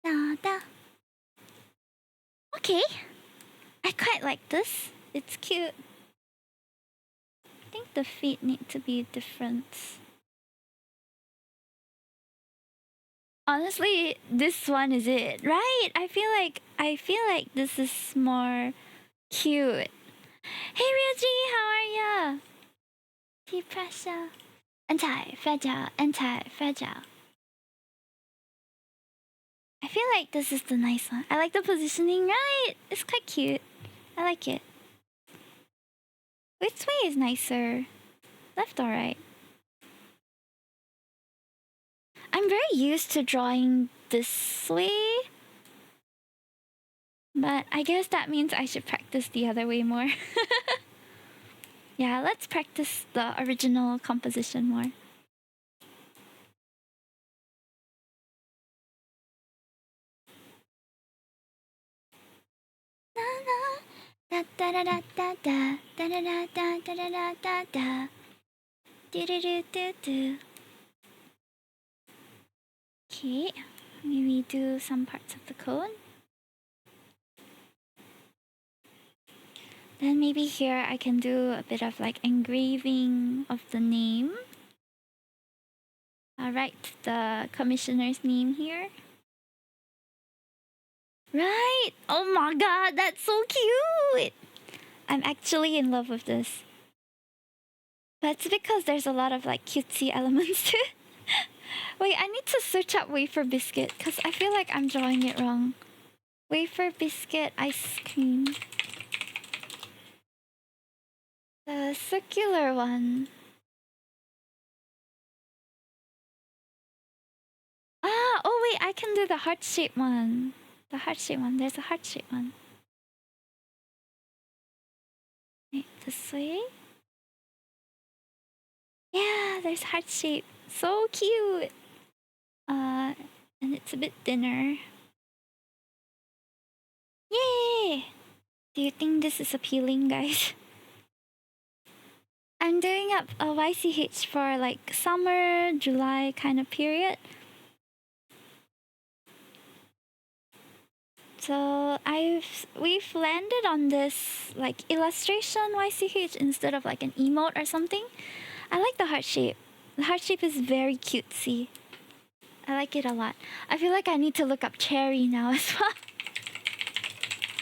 Da, da. Okay. I quite like this. It's cute. I think the feet need to be different. Honestly, this one is it, right? I feel like this is more cute. Hey Ryuji, how are ya? Tea pressure. Anti-fragile, anti-fragile. I feel like this is the nice one. I like the positioning, right? It's quite cute. I like it. Which way is nicer? Left or right? I'm very used to drawing this way. But I guess that means I should practice the other way more. Yeah, let's practice the original composition more. Da da da da da da da da da da da da da da do do do do do. Okay, maybe do some parts of the code. Then maybe here I can do a bit of like engraving of the name. I'll write the commissioner's name here. Right! Oh my god, that's so cute! I'm actually in love with this. But it's because there's a lot of like cutesy elements to it. Wait, I need to search up wafer biscuit because I feel like I'm drawing it wrong. Wafer biscuit ice cream. The circular one. Ah, oh wait, I can do the heart-shaped one. The heart-shaped one. There's a heart-shaped one. Wait, this way? Yeah, there's heart-shaped. So cute. And it's a bit thinner. Yay! Do you think this is appealing, guys? I'm doing up a YCH for like summer, July kind of period. So we've landed on this like illustration YCH instead of like an emote or something. I like the heart shape. The heart shape is very cutesy. I like it a lot. I feel like I need to look up cherry now as well.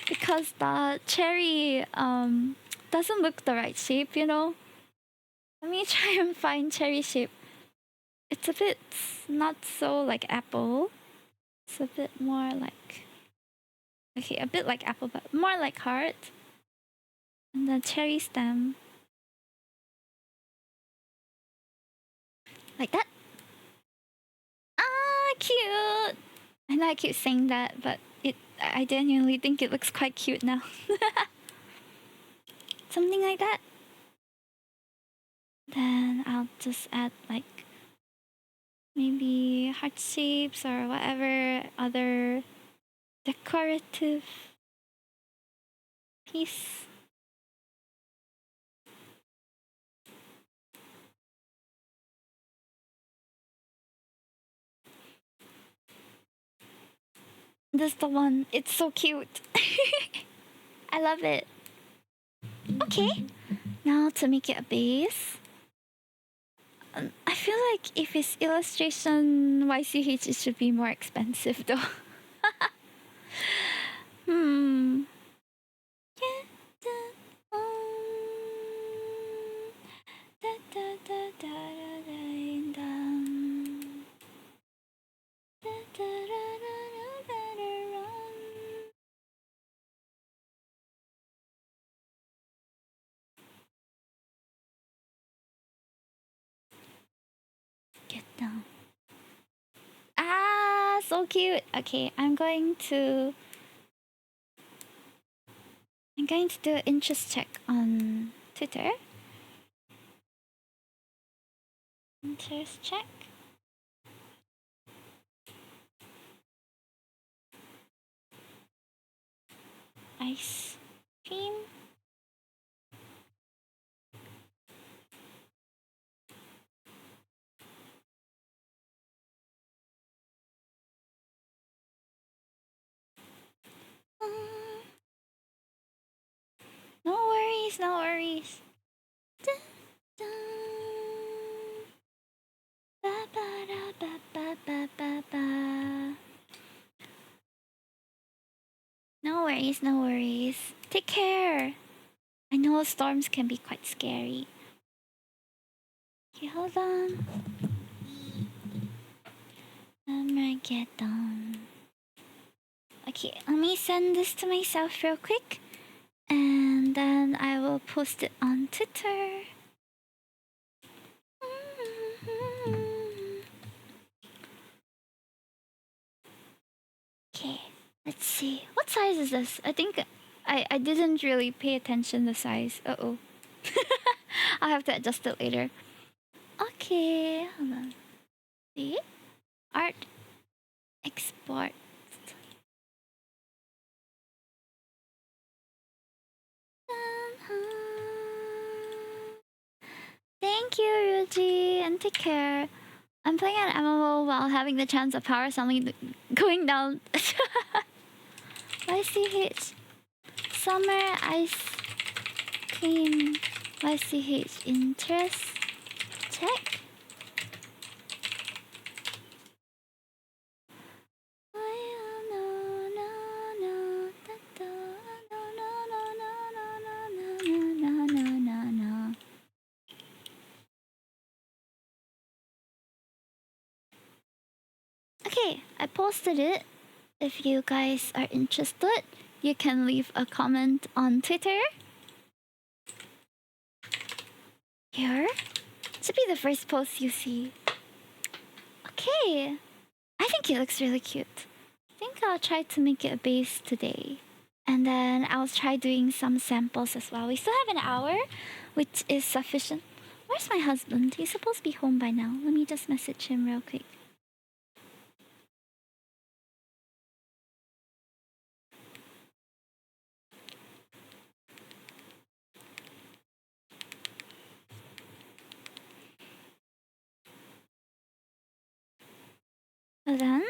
Because the cherry doesn't look the right shape, you know? Let me try and find cherry shape. It's a bit not so like apple. It's a bit more like... Okay, a bit like apple, but more like heart. And the cherry stem. Like that. Ah, cute! I know I keep saying that, but I genuinely think it looks quite cute now. Something like that. Then I'll just add like maybe heart shapes or whatever other decorative piece. This is the one. It's so cute. I love it. Okay, now to make it a base. I feel like if it's illustration YCH, it should be more expensive though. down. Ah, so cute. Okay, I'm going to do an interest check on Twitter. Interest check. Ice cream. No worries, no worries. Dun, dun. Ba, ba, da, ba, ba, ba, ba, ba. No worries, no worries. Take care. I know storms can be quite scary. Okay, hold on. Armageddon. Okay, let me send this to myself real quick. And then I will post it on Twitter. Okay, let's see. What size is this? I think I didn't really pay attention the size. Uh-oh. I'll have to adjust it later. Okay, hold on. See? Art export. Thank you, Ryuji, and take care. I'm playing an MMO while having the chance of power suddenly going down. YCH. Summer ice cream. YCH interest check. Okay, I posted it. If you guys are interested, you can leave a comment on Twitter. Here. Should be the first post you see. Okay. I think it looks really cute. I think I'll try to make it a base today. And then I'll try doing some samples as well. We still have an hour, which is sufficient. Where's my husband? He's supposed to be home by now. Let me just message him real quick. Hold on.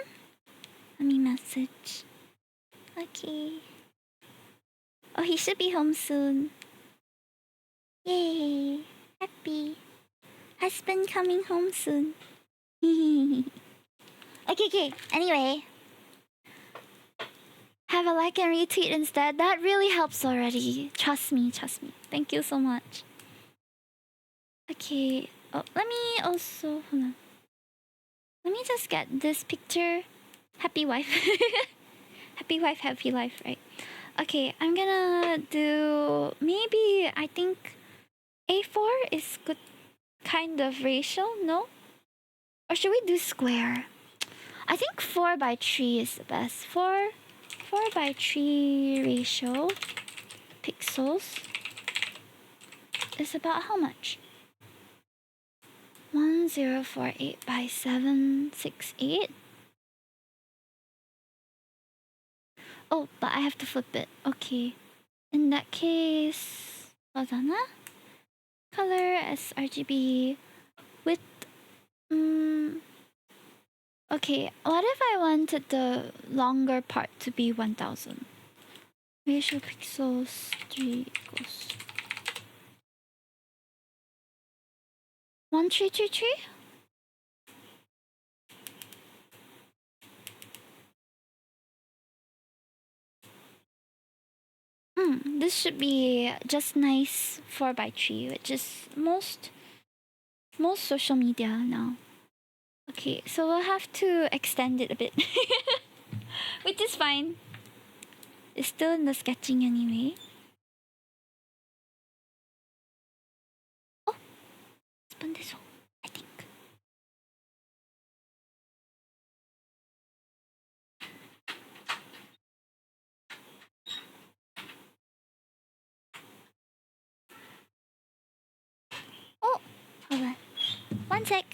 Let me message. Okay. Oh, he should be home soon. Yay. Happy. Husband coming home soon. Okay. Anyway. Have a like and retweet instead. That really helps already. Trust me. Thank you so much. Okay. Oh, let me also... Hold on. Let me just get this picture. Happy wife. Happy wife, happy life, right? Okay, I'm gonna do... Maybe, I think A4 is good kind of ratio, no? Or should we do square? I think 4:3 is the best. 4:3 ratio pixels is about how much? 1048 by 768. Oh, but I have to flip it. Okay. In that case, hold on. Color sRGB width. Okay, what if I wanted the longer part to be 1000? Ratio pixels 3 equals 1333? This should be just nice 4:3, which is most social media now. Okay, so we'll have to extend it a bit. Which is fine. It's still in the sketching anyway. Oh, it's Bandeso, I think. One sec.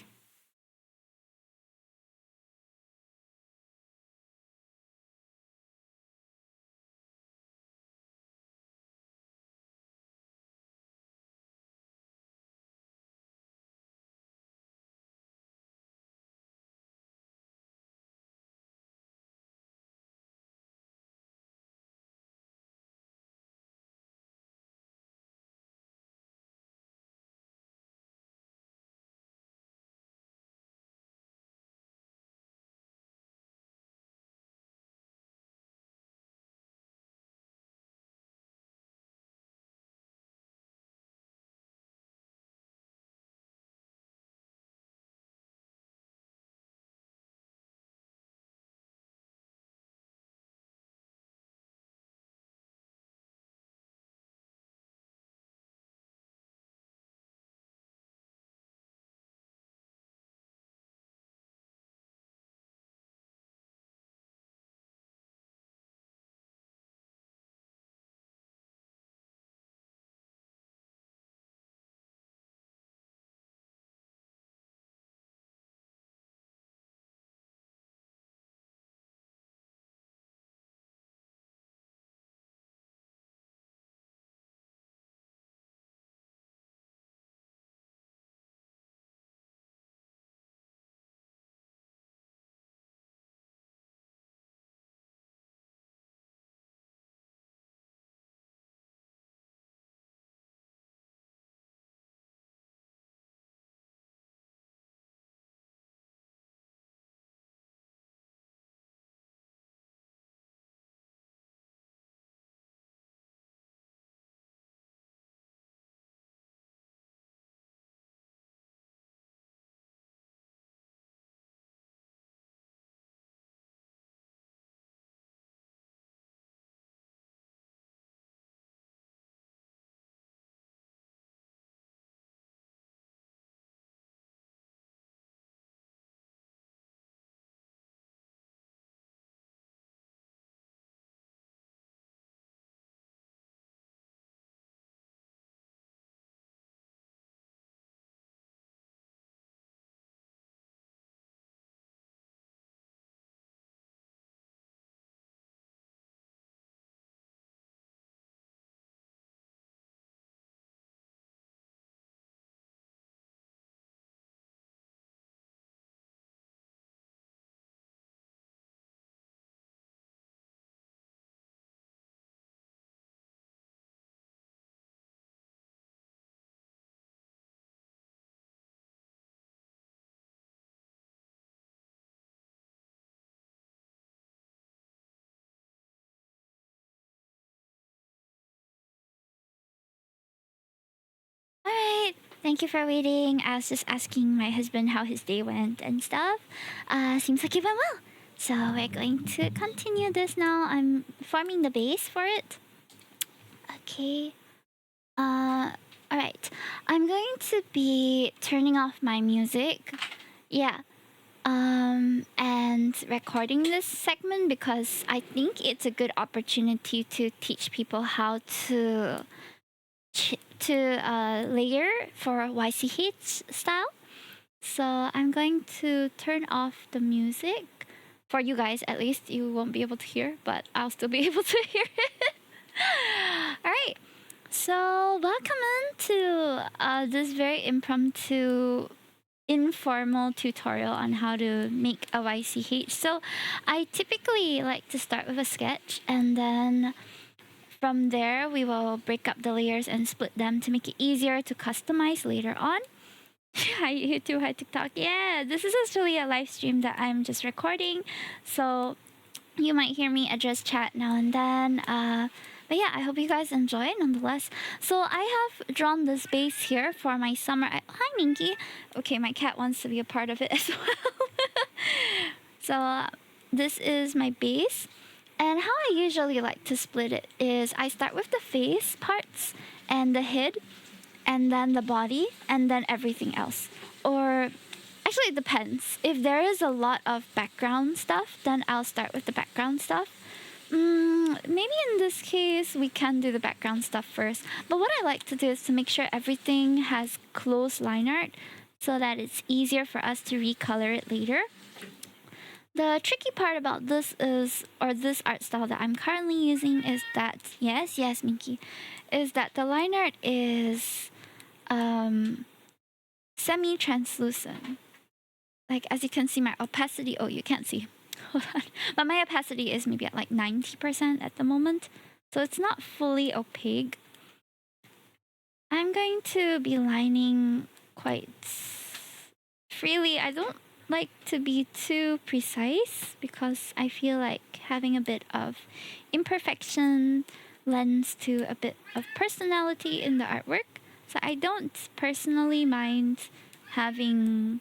Alright, thank you for waiting. I was just asking my husband how his day went and stuff. Seems like it went well. So we're going to continue this now. I'm forming the base for it. Okay. Alright. I'm going to be turning off my music. Yeah. And recording this segment because I think it's a good opportunity to teach people how to layer for YCH style. So I'm going to turn off the music. For you guys, at least, you won't be able to hear, but I'll still be able to hear it. Alright, so welcome into this very impromptu, informal tutorial on how to make a YCH. So I typically like to start with a sketch, and then from there we will break up the layers and split them to make it easier to customize later on. Hi YouTube, hi TikTok. Yeah, this is actually a live stream that I'm just recording, so you might hear me address chat now and then. But yeah, I hope you guys enjoy it nonetheless. So I have drawn this base here for my summer. Hi Minky. Okay, my cat wants to be a part of it as well. So this is my base. And how I usually like to split it is I start with the face parts and the head, and then the body, and then everything else. Or actually, it depends. If there is a lot of background stuff, then I'll start with the background stuff. Maybe in this case, we can do the background stuff first. But what I like to do is to make sure everything has close line art. so that it's easier for us to recolor it later. The tricky part about this is, or this art style that I'm currently using, is that, yes, Minky, is that the line art is semi-translucent. Like, as you can see, my opacity, oh, you can't see. Hold on. But my opacity is maybe at like 90% at the moment. So it's not fully opaque. I'm going to be lining quite freely. I don't like to be too precise because I feel like having a bit of imperfection lends to a bit of personality in the artwork. So I don't personally mind having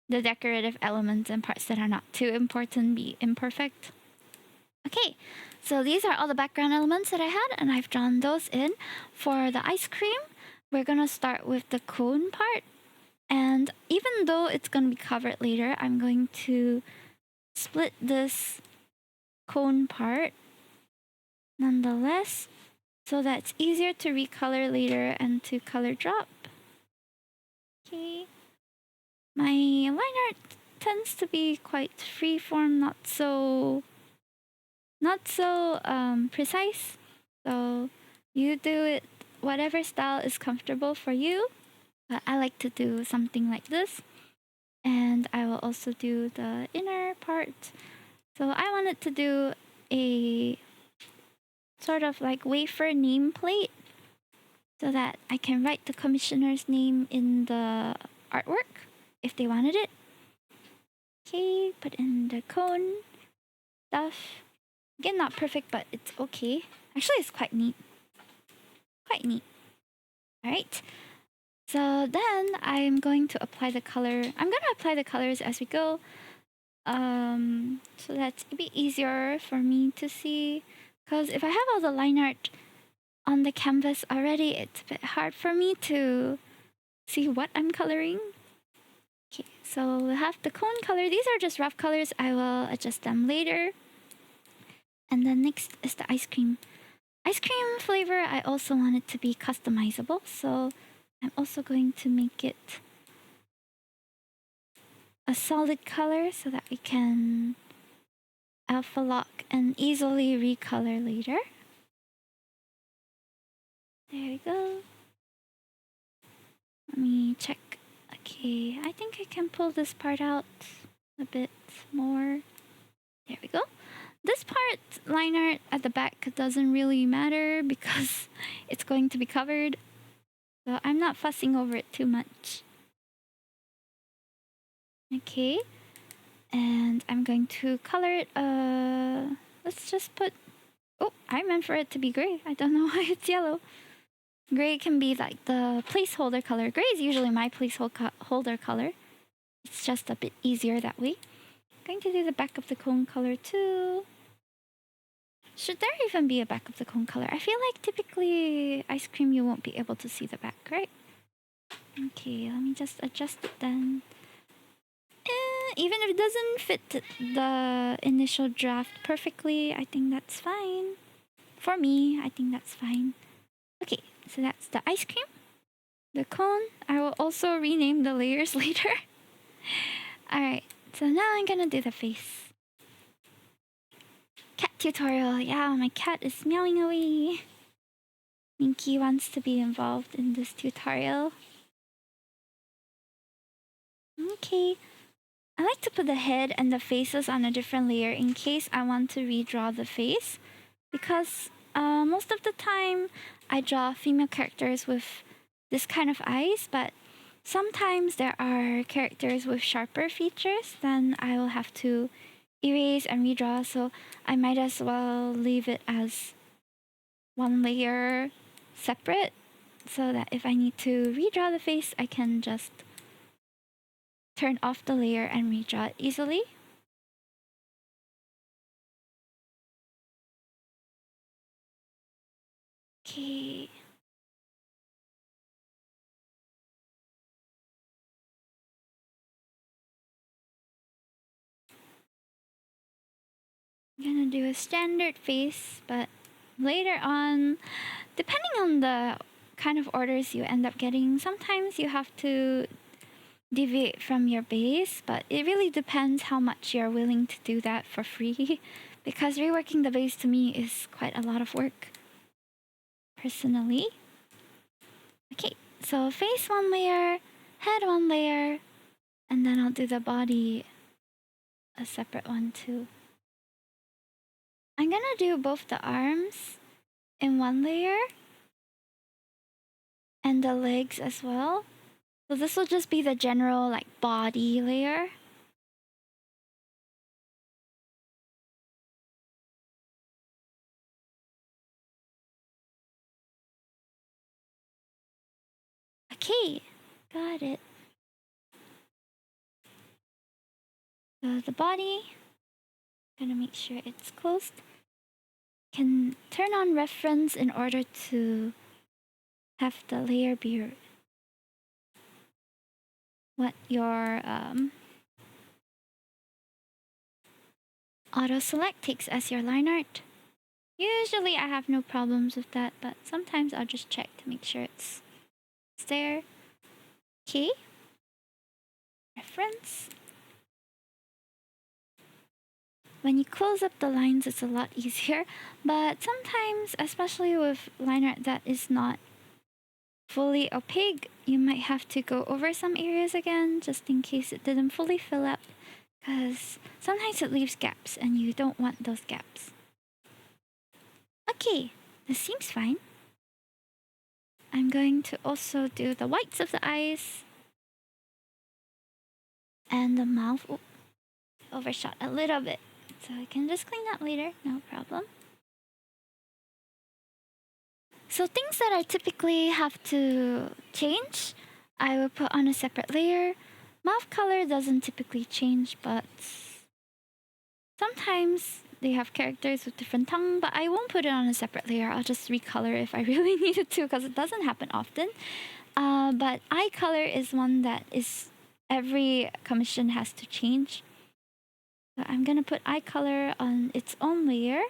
the decorative elements and parts that are not too important be imperfect. Okay, so these are all the background elements that I had, and I've drawn those in. For the ice cream, we're gonna start with the cone part. And even though it's gonna be covered later, I'm going to split this cone part nonetheless, so that it's easier to recolor later and to color drop. Okay. My line art tends to be quite freeform, not so precise. So you do it whatever style is comfortable for you. But I like to do something like this. And I will also do the inner part. So I wanted to do a sort of like wafer nameplate so that I can write the commissioner's name in the artwork if they wanted it. Okay, put in the cone stuff. Again, not perfect, but it's okay. Actually, it's quite neat. Quite neat. Alright. So then I'm going to apply the color. I'm going to apply the colors as we go. So that's a bit easier for me to see. Because if I have all the line art on the canvas already, it's a bit hard for me to see what I'm coloring. Okay, so we'll have the cone color. These are just rough colors. I will adjust them later. And then next is the ice cream. Ice cream flavor, I also want it to be customizable. So I'm also going to make it a solid color so that we can alpha lock and easily recolor later. There we go. Let me check. Okay, I think I can pull this part out a bit more. There we go. This part, line art at the back, doesn't really matter because it's going to be covered. So I'm not fussing over it too much. Okay. And I'm going to color it, let's just put, oh, I meant for it to be gray. I don't know why it's yellow. Gray can be like the placeholder color. Gray is usually my placeholder color. It's just a bit easier that way. I'm going to do the back of the cone color too. Should there even be a back of the cone color? I feel like typically ice cream you won't be able to see the back, right? Okay, let me just adjust it then. Even if it doesn't fit the initial draft perfectly, I think that's fine. For me, I think that's fine. Okay, so that's the ice cream. The cone. I will also rename the layers later. Alright, so now I'm gonna do the face. Cat tutorial. Yeah, my cat is meowing away. Minky wants to be involved in this tutorial. Okay. I like to put the head and the faces on a different layer in case I want to redraw the face. Because most of the time I draw female characters with this kind of eyes, but sometimes there are characters with sharper features, then I will have to erase and redraw, so I might as well leave it as one layer separate so that if I need to redraw the face, I can just turn off the layer and redraw it easily. Okay. I'm gonna do a standard face, but later on, depending on the kind of orders you end up getting, sometimes you have to deviate from your base, but it really depends how much you're willing to do that for free. Because reworking the base to me is quite a lot of work, personally. Okay, so face one layer, head one layer, and then I'll do the body a separate one too. I'm gonna do both the arms in one layer and the legs as well. So this will just be the general like body layer. Okay, got it. So the body, gonna make sure it's closed. Can turn on reference in order to have the layer be what your auto select takes as your line art. Usually I have no problems with that, but sometimes I'll just check to make sure it's there. Okay. Reference. When you close up the lines, it's a lot easier, but sometimes, especially with line art that is not fully opaque, you might have to go over some areas again just in case it didn't fully fill up, because sometimes it leaves gaps and you don't want those gaps. Okay, this seems fine. I'm going to also do the whites of the eyes and the mouth. Ooh, overshot a little bit, so I can just clean that later, no problem. So things that I typically have to change, I will put on a separate layer. Mouth color doesn't typically change, but sometimes they have characters with different tongue, but I won't put it on a separate layer. I'll just recolor if I really needed to, because it doesn't happen often. But eye color is one that is every commission has to change. So I'm gonna put eye color on its own layer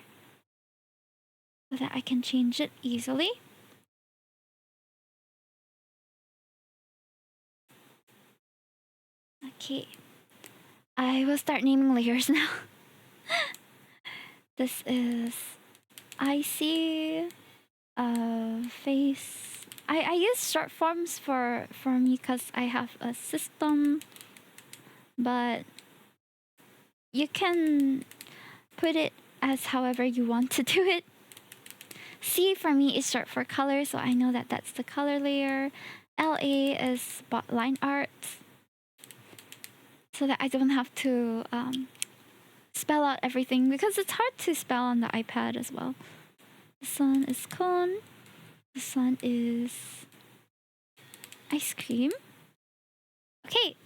so that I can change it easily. Okay, I will start naming layers now. This is icy face. I use short forms for me because I have a system, but you can put it as however you want to do it. C for me is short for color, so I know that that's the color layer. LA is line art, so that I don't have to spell out everything, because it's hard to spell on the iPad as well. This one is cone. This one is ice cream. Okay,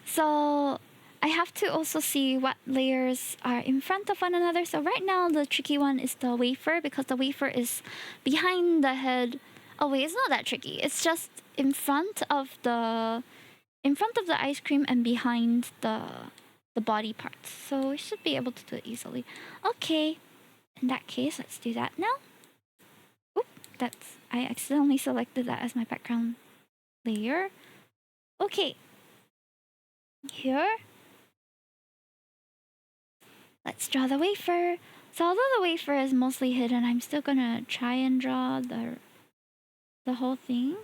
so I have to also see what layers are in front of one another. So right now the tricky one is the wafer, because the wafer is behind the head. Oh wait, it's not that tricky. It's just in front of the ice cream and behind the body parts. So we should be able to do it easily. Okay, in that case, let's do that now. Oop, I accidentally selected that as my background layer. Okay, here, let's draw the wafer. So although the wafer is mostly hidden, I'm still gonna try and draw the whole thing.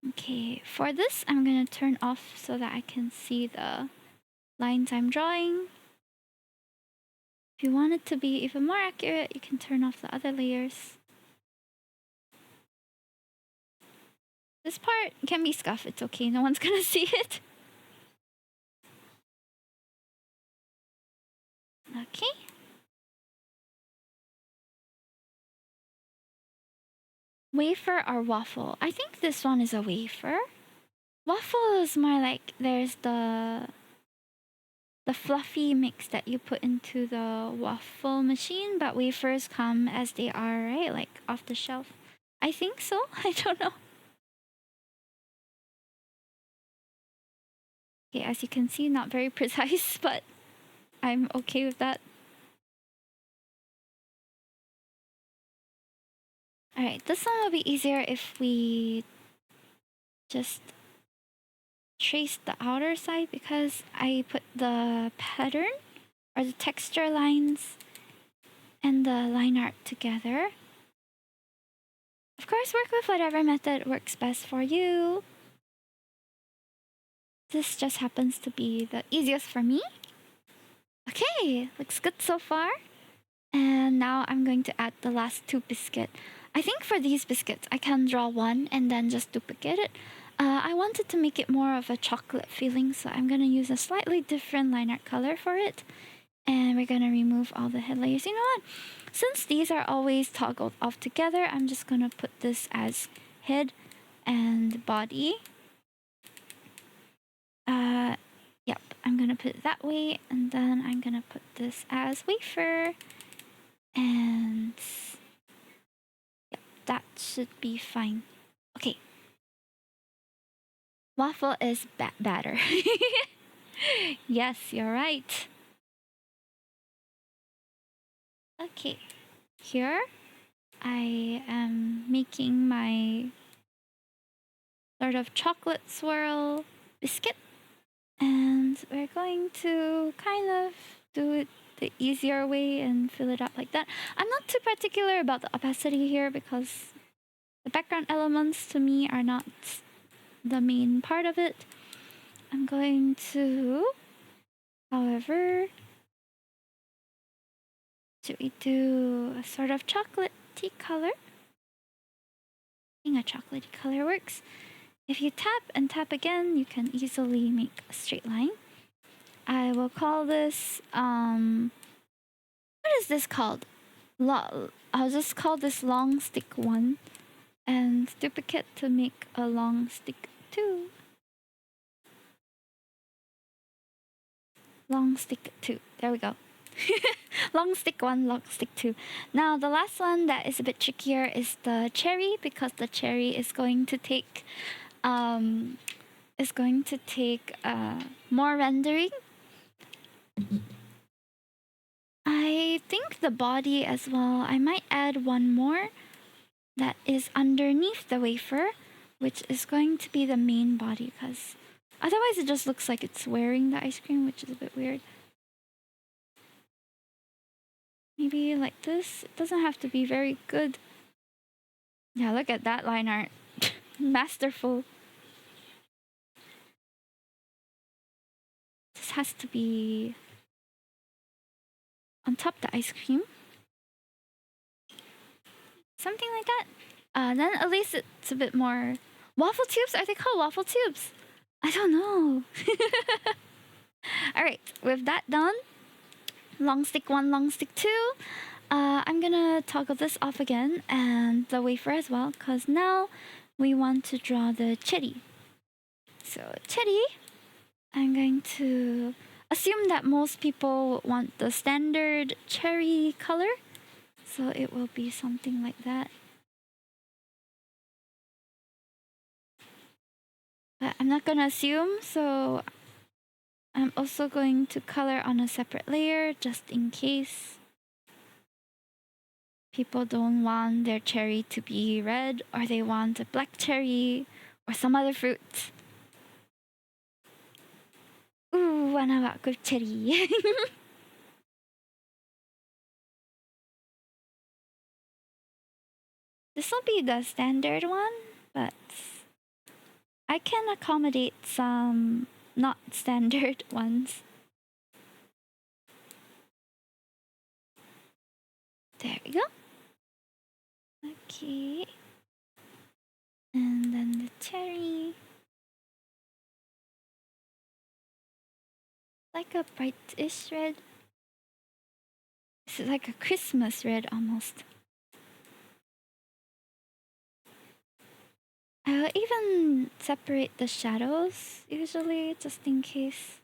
Okay, for this, I'm gonna turn off so that I can see the lines I'm drawing. If you want it to be even more accurate, you can turn off the other layers. This part can be scuffed, it's okay, no one's gonna see it. Okay. Wafer or waffle? I think this one is a wafer. Waffle is more like there's the fluffy mix that you put into the waffle machine, but wafers come as they are, right? Like off the shelf. I think so. I don't know. Okay, as you can see, not very precise, but I'm okay with that. Alright, this one will be easier if we just trace the outer side because I put the pattern or the texture lines and the line art together. Of course, work with whatever method works best for you. This just happens to be the easiest for me. Okay, looks good so far. And now I'm going to add the last 2 biscuit. I think for these biscuits, I can draw one and then just duplicate it. I wanted to make it more of a chocolate feeling, so I'm gonna use a slightly different line art color for it. And we're gonna remove all the head layers. You know what? Since these are always toggled off together, I'm just gonna put this as head and body. Yep, I'm gonna put it that way, and then I'm gonna put this as wafer. And yep, that should be fine. Okay. Waffle is batter. Yes, you're right. Okay, here I am making my sort of chocolate swirl biscuit, and we're going to kind of do it the easier way and fill it up like that. I'm not too particular about the opacity here because the background elements to me are not the main part of it. I'm going to, however, should we do a sort of chocolatey color? I think a chocolatey color works. If you tap and tap again, you can easily make a straight line. I will call this, what is this called? I'll just call this long stick 1 and duplicate to make a long stick 2. Long stick 2. There we go. Long stick 1, long stick 2. Now the last one that is a bit trickier is the cherry, because the cherry is going to take more rendering. I think the body as well, I might add one more that is underneath the wafer, which is going to be the main body, because otherwise it just looks like it's wearing the ice cream, which is a bit weird. Maybe like this. It doesn't have to be very good. Yeah, look at that line art. Masterful. This has to be on top the ice cream. Something like that. Then at least it's a bit more... Waffle tubes? Are they called waffle tubes? I don't know. Alright, with that done, long stick 1, long stick 2, I'm gonna toggle this off again and the wafer as well, because now we want to draw the cherry. So cherry, I'm going to assume that most people want the standard cherry color, so it will be something like that. But I'm not gonna assume, so I'm also going to color on a separate layer just in case people don't want their cherry to be red, or they want a black cherry or some other fruit. Ooh, wanna walk with cherry. This will be the standard one, but I can accommodate some not standard ones. There we go. Okay. And then the cherry. Like a brightish red. This is like a Christmas red almost. I will even separate the shadows usually, just in case.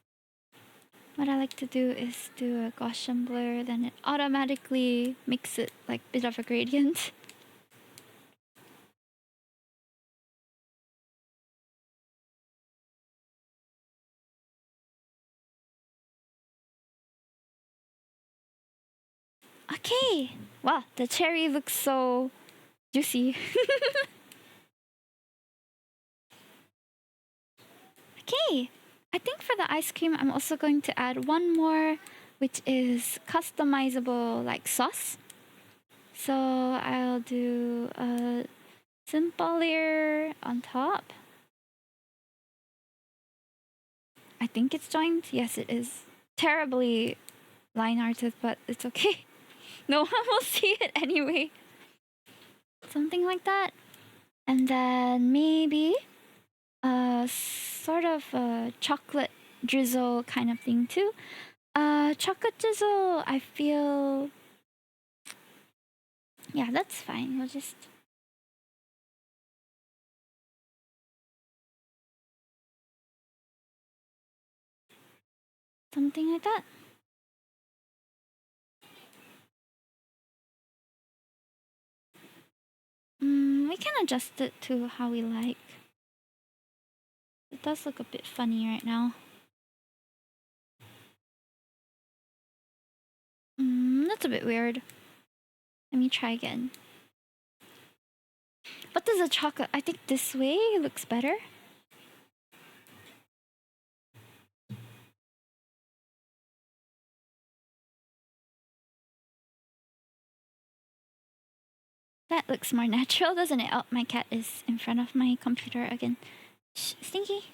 What I like to do is do a Gaussian blur, then it automatically makes it like a bit of a gradient. Okay, wow, the cherry looks so Juicy. Okay, I think for the ice cream, I'm also going to add one more, which is customizable like sauce. So I'll do a simple layer on top. I think it's joined. Yes, it is. Terribly line arted, but it's okay. No one will see it anyway. Something like that. And then maybe a sort of a chocolate drizzle kind of thing too. Chocolate drizzle, I feel... Yeah, that's fine. We'll just... Something like that. We can adjust it to how we like. It does look a bit funny right now. That's a bit weird. Let me try again. What does the chocolate... I think this way looks better. That looks more natural, doesn't it? Oh, my cat is in front of my computer again. Shh, Stinky.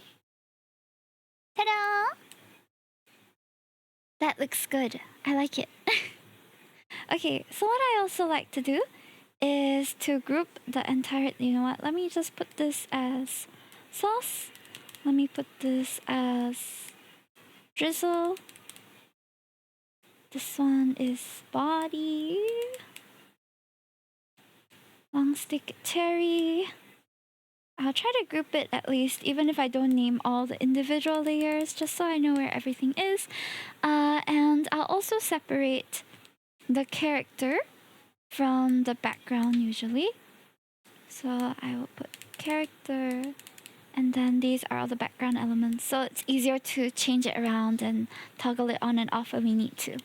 Ta-da! That looks good. I like it. Okay, so what I also like to do is to group the entire... You know what? Let me just put this as sauce. Let me put this as drizzle. This one is body. Long stick cherry. I'll try to group it at least, even if I don't name all the individual layers, just so I know where everything is. And I'll also separate the character from the background usually. So I will put character, and then these are all the background elements. So it's easier to change it around and toggle it on and off when we need to.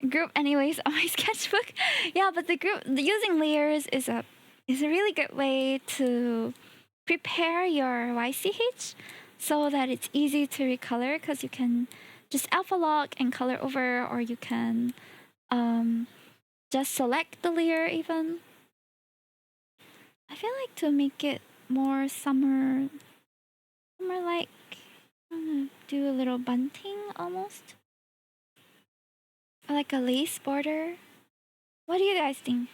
Group anyways on my sketchbook. Yeah, but the using layers is a really good way to prepare your YCH so that it's easy to recolor, because you can just alpha lock and color over, or you can just select the layer even. I feel like to make it more summer like, I'm gonna do a little bunting almost. Or like a lace border. What do you guys think?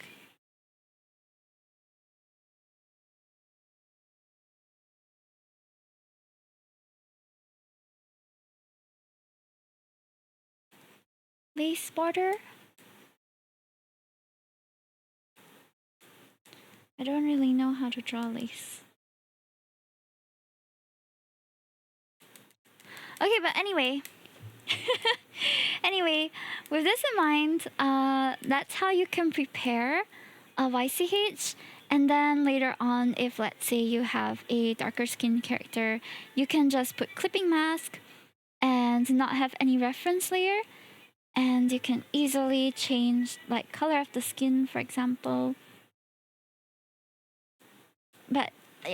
Lace border? I don't really know how to draw lace. Okay, but anyway. Anyway, with this in mind, that's how you can prepare a YCH. And then later on, if let's say you have a darker skin character, you can just put clipping mask and not have any reference layer. And you can easily change like color of the skin, for example. But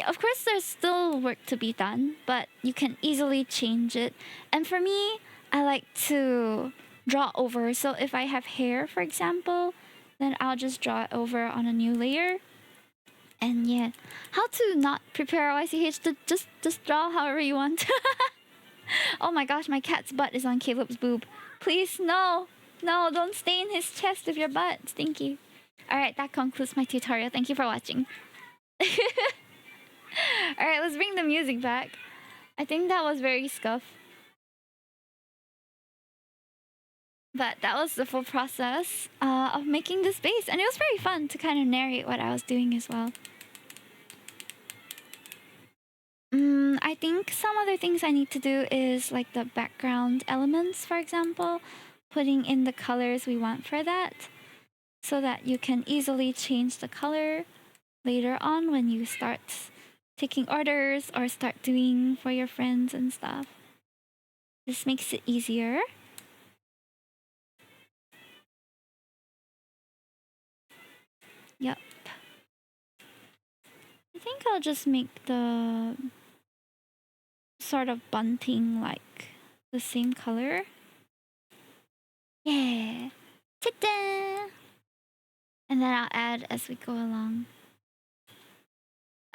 of course, there's still work to be done, but you can easily change it. And for me, I like to draw over. So if I have hair, for example, then I'll just draw it over on a new layer. And yeah, how to not prepare YCH, to just draw however you want. Oh my gosh, my cat's butt is on Caleb's boob. Please, no, don't stain his chest with your butt, Stinky. Alright, that concludes my tutorial. Thank you for watching. Alright, let's bring the music back. I think that was very scuff. But that was the full process of making this base. And it was very fun to kind of narrate what I was doing as well. I think some other things I need to do is like the background elements, for example. Putting in the colors we want for that, so that you can easily change the color later on when you start taking orders or start doing for your friends and stuff. This makes it easier. Yep. I think I'll just make the sort of bunting like the same color. Yeah. Ta-da! And then I'll add as we go along.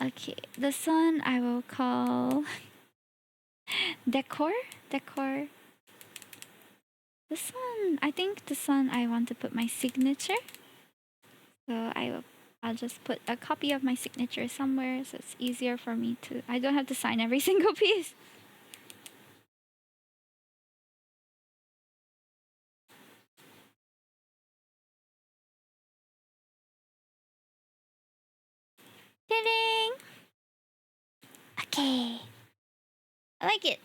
Okay, this one I will call decor. This one, I think this one I want to put my signature. So I'll just put a copy of my signature somewhere so it's easier for me to, I don't have to sign every single piece. Ding! Okay. I like it.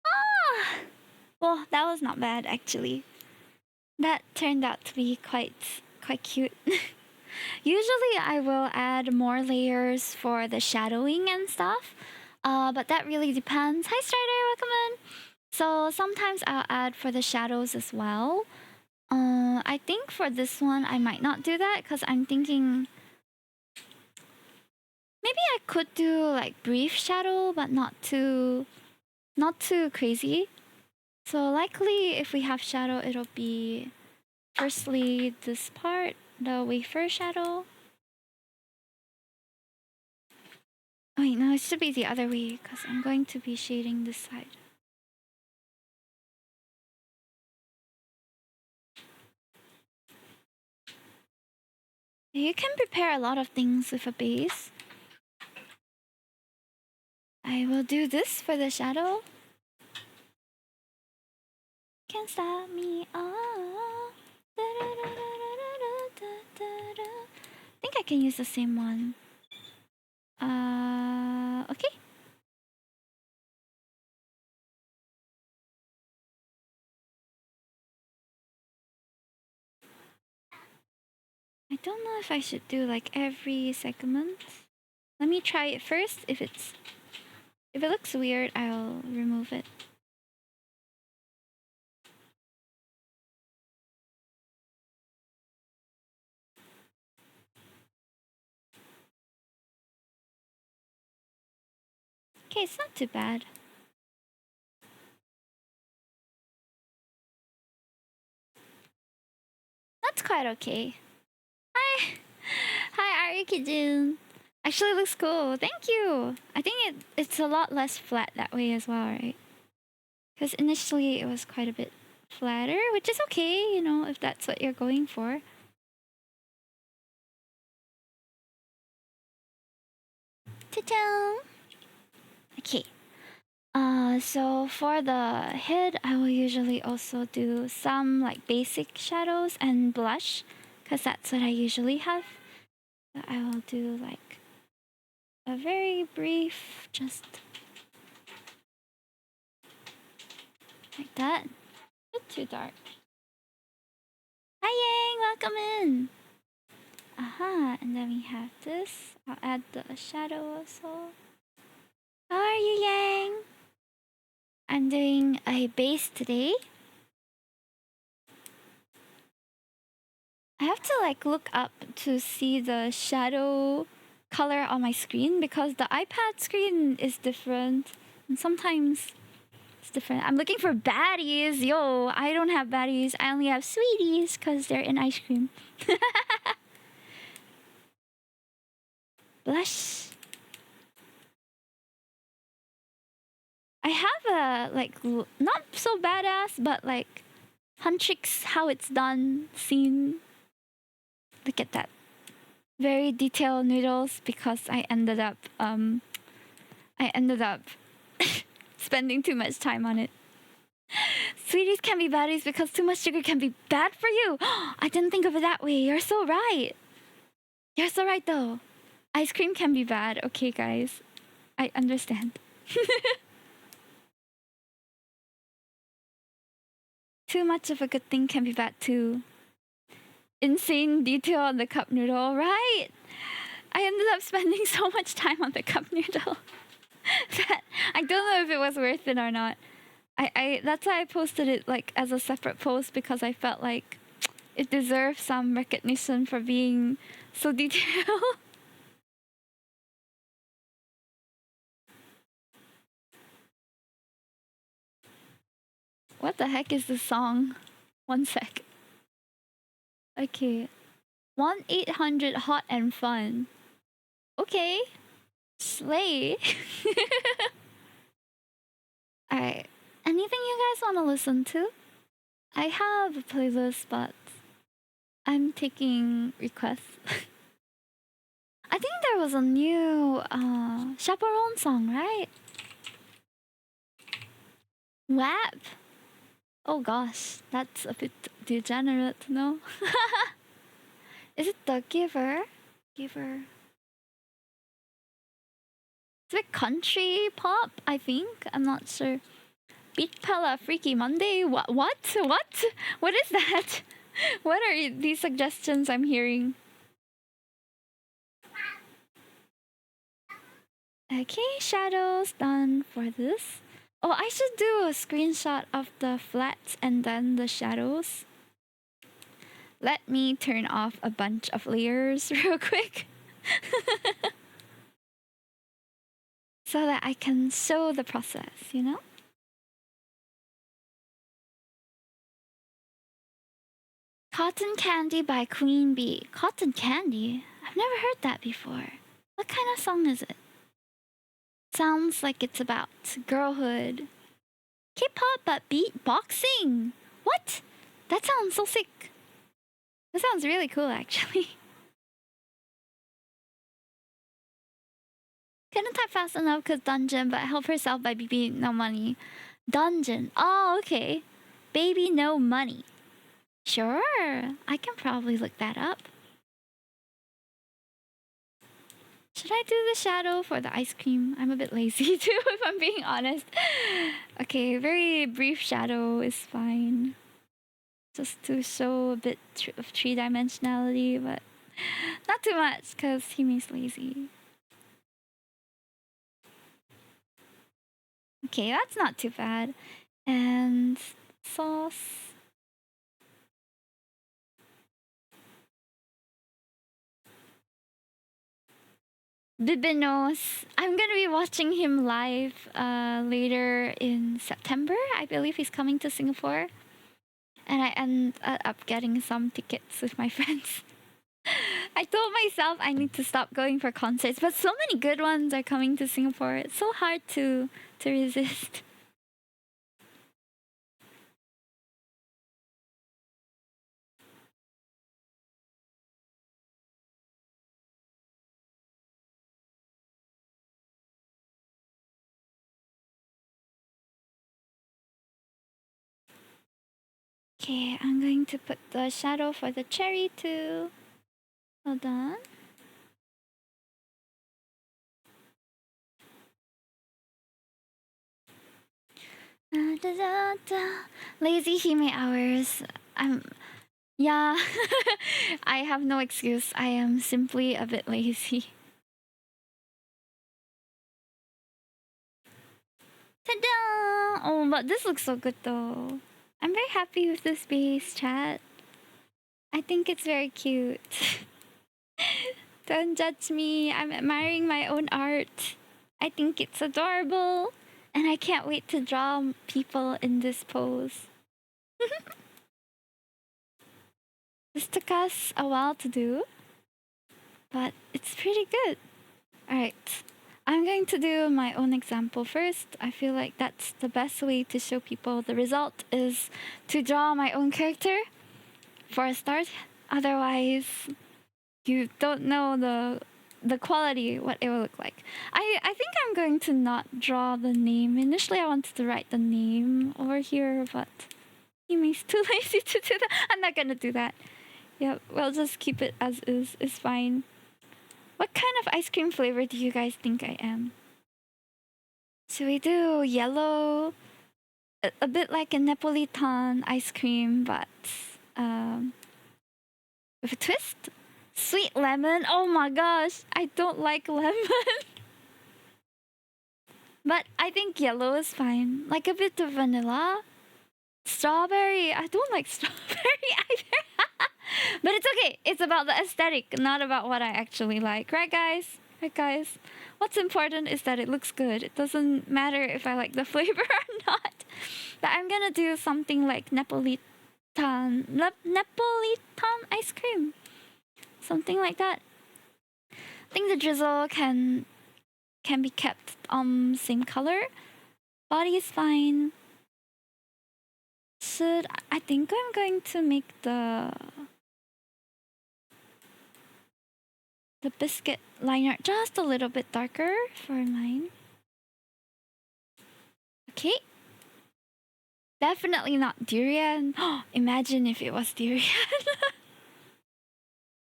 Ah! Well, that was not bad actually. That turned out to be quite cute. Usually I will add more layers for the shadowing and stuff. But that really depends. Hi Strider, welcome in. So sometimes I'll add for the shadows as well. I think for this one I might not do that because I'm thinking maybe I could do like brief shadow but not too crazy. So likely if we have shadow it'll be firstly this part, the wafer shadow. Oh wait, no, it should be the other way because I'm going to be shading this side. You can prepare a lot of things with a base. I will do this for the shadow. Can't stop me. Oh. I think I can use the same one. Okay. I don't know if I should do like every segment. Let me try it first. If it looks weird, I'll remove it. Okay, it's not too bad. That's quite okay. Hi! Hi, Arikijun. Actually looks cool. Thank you. I think it's a lot less flat that way as well, right? Because initially it was quite a bit flatter, which is okay, you know, if that's what you're going for. Ta-da! Okay. So for the head, I will usually also do some like basic shadows and blush, because that's what I usually have. So I will do like a very brief, just like that. A bit too dark. Hi Yang, welcome in. Aha, and then we have this. I'll add the shadow also. How are you, Yang? I'm doing a base today. I have to like look up to see the shadow color on my screen because the iPad screen is different and sometimes it's different. I'm looking for baddies. Yo, I don't have baddies. I only have sweeties because they're in ice cream. Blush. I have a like not so badass but like Huntrix how it's done scene. Look at that. Very detailed noodles because I ended up spending too much time on it. Sweeties can be baddies because too much sugar can be bad for you. I didn't think of it that way. You're so right. You're so right though. Ice cream can be bad. Okay, guys. I understand. Too much of a good thing can be bad too. Insane detail on the cup noodle, right? I ended up spending so much time on the cup noodle that I don't know if it was worth it or not. I that's why I posted it like as a separate post because I felt like it deserves some recognition for being so detailed. What the heck is this song? One sec. Okay. 1-800 Hot and Fun. Okay. Slay. Alright. Anything you guys want to listen to? I have a playlist, but I'm taking requests. I think there was a new Chaperone song, right? WAP. Oh gosh, that's a bit degenerate, no? Is it The Giver? Giver. It's a bit country pop, I think. I'm not sure. Beat Pella Freaky Monday? What? What? What is that? What are these suggestions I'm hearing? Okay, shadows done for this. Oh, I should do a screenshot of the flats and then the shadows. Let me turn off a bunch of layers real quick. So that I can show the process, you know? Cotton Candy by Queen Bee. Cotton Candy? I've never heard that before. What kind of song is it? Sounds like it's about girlhood. K-pop but beatboxing. What? That sounds so sick. That sounds really cool, actually. Couldn't type fast enough because Dungeon, but help herself by Baby No Money. Dungeon. Oh, okay. Baby No Money. Sure, I can probably look that up. Should I do the shadow for the ice cream? I'm a bit lazy too, if I'm being honest. Okay, very brief shadow is fine. Just to show a bit of three-dimensionality, but not too much because Hime's lazy. Okay, that's not too bad. And sauce. Bibinos. I'm gonna be watching him live later in September. I believe he's coming to Singapore. And I end up getting some tickets with my friends. I told myself I need to stop going for concerts, but so many good ones are coming to Singapore. It's so hard to resist. Okay, I'm going to put the shadow for the cherry too. Hold on. Lazy Hime hours. Yeah, I have no excuse. I am simply a bit lazy. Ta-da! Oh, but this looks so good though. I'm very happy with this base, chat. I think it's very cute. Don't judge me. I'm admiring my own art. I think it's adorable. And I can't wait to draw people in this pose. This took us a while to do, but it's pretty good. Alright, I'm going to do my own example first. I feel like that's the best way to show people the result is to draw my own character for a start. Otherwise, you don't know the quality, what it will look like. I think I'm going to not draw the name. Initially, I wanted to write the name over here, but Yumi's too lazy to do that. I'm not gonna do that. Yep, we'll just keep it as is. It's fine. What kind of ice cream flavor do you guys think I am? Should we do yellow? A bit like a Neapolitan ice cream, but with a twist? Sweet lemon? Oh my gosh, I don't like lemon. But I think yellow is fine. Like a bit of vanilla. Strawberry? I don't like strawberry either. But it's okay. It's about the aesthetic, not about what I actually like. Right, guys? Right, guys? What's important is that it looks good. It doesn't matter if I like the flavor or not. But I'm gonna do something like Napolitan ice cream. Something like that. I think the drizzle can be kept same color. Body is fine. I think I'm going to make the biscuit liner just a little bit darker for mine. Okay. Definitely not durian. Imagine if it was durian.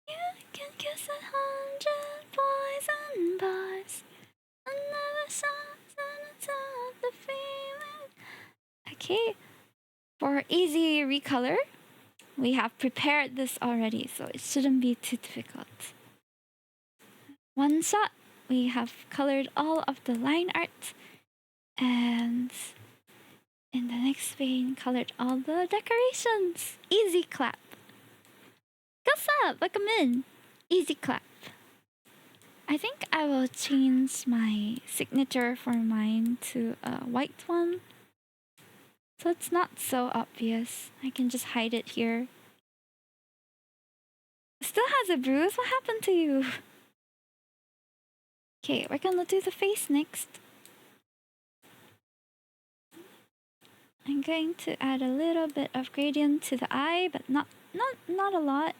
You can kiss 100 boys and bars. I never saw the feeling. Okay. For easy recolor, we have prepared this already, so it shouldn't be too difficult. One shot, we have colored all of the line art, and in the next vein, colored all the decorations. Easy clap. What's up? Welcome in. Easy clap. I think I will change my signature for mine to a white one, so it's not so obvious. I can just hide it here. Still has a bruise? What happened to you? Okay, we're gonna do the face next. I'm going to add a little bit of gradient to the eye, but not a lot.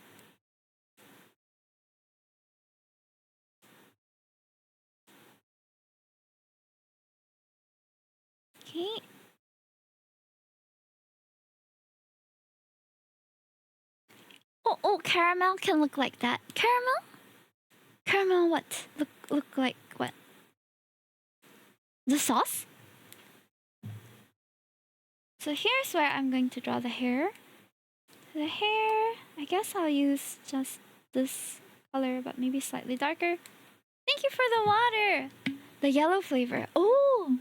Okay. Oh, caramel can look like that. Caramel? Caramel what? Look like what? The sauce? So here's where I'm going to draw the hair. The hair, I guess I'll use just this color, but maybe slightly darker. Thank you for the water! The yellow flavor. Oh!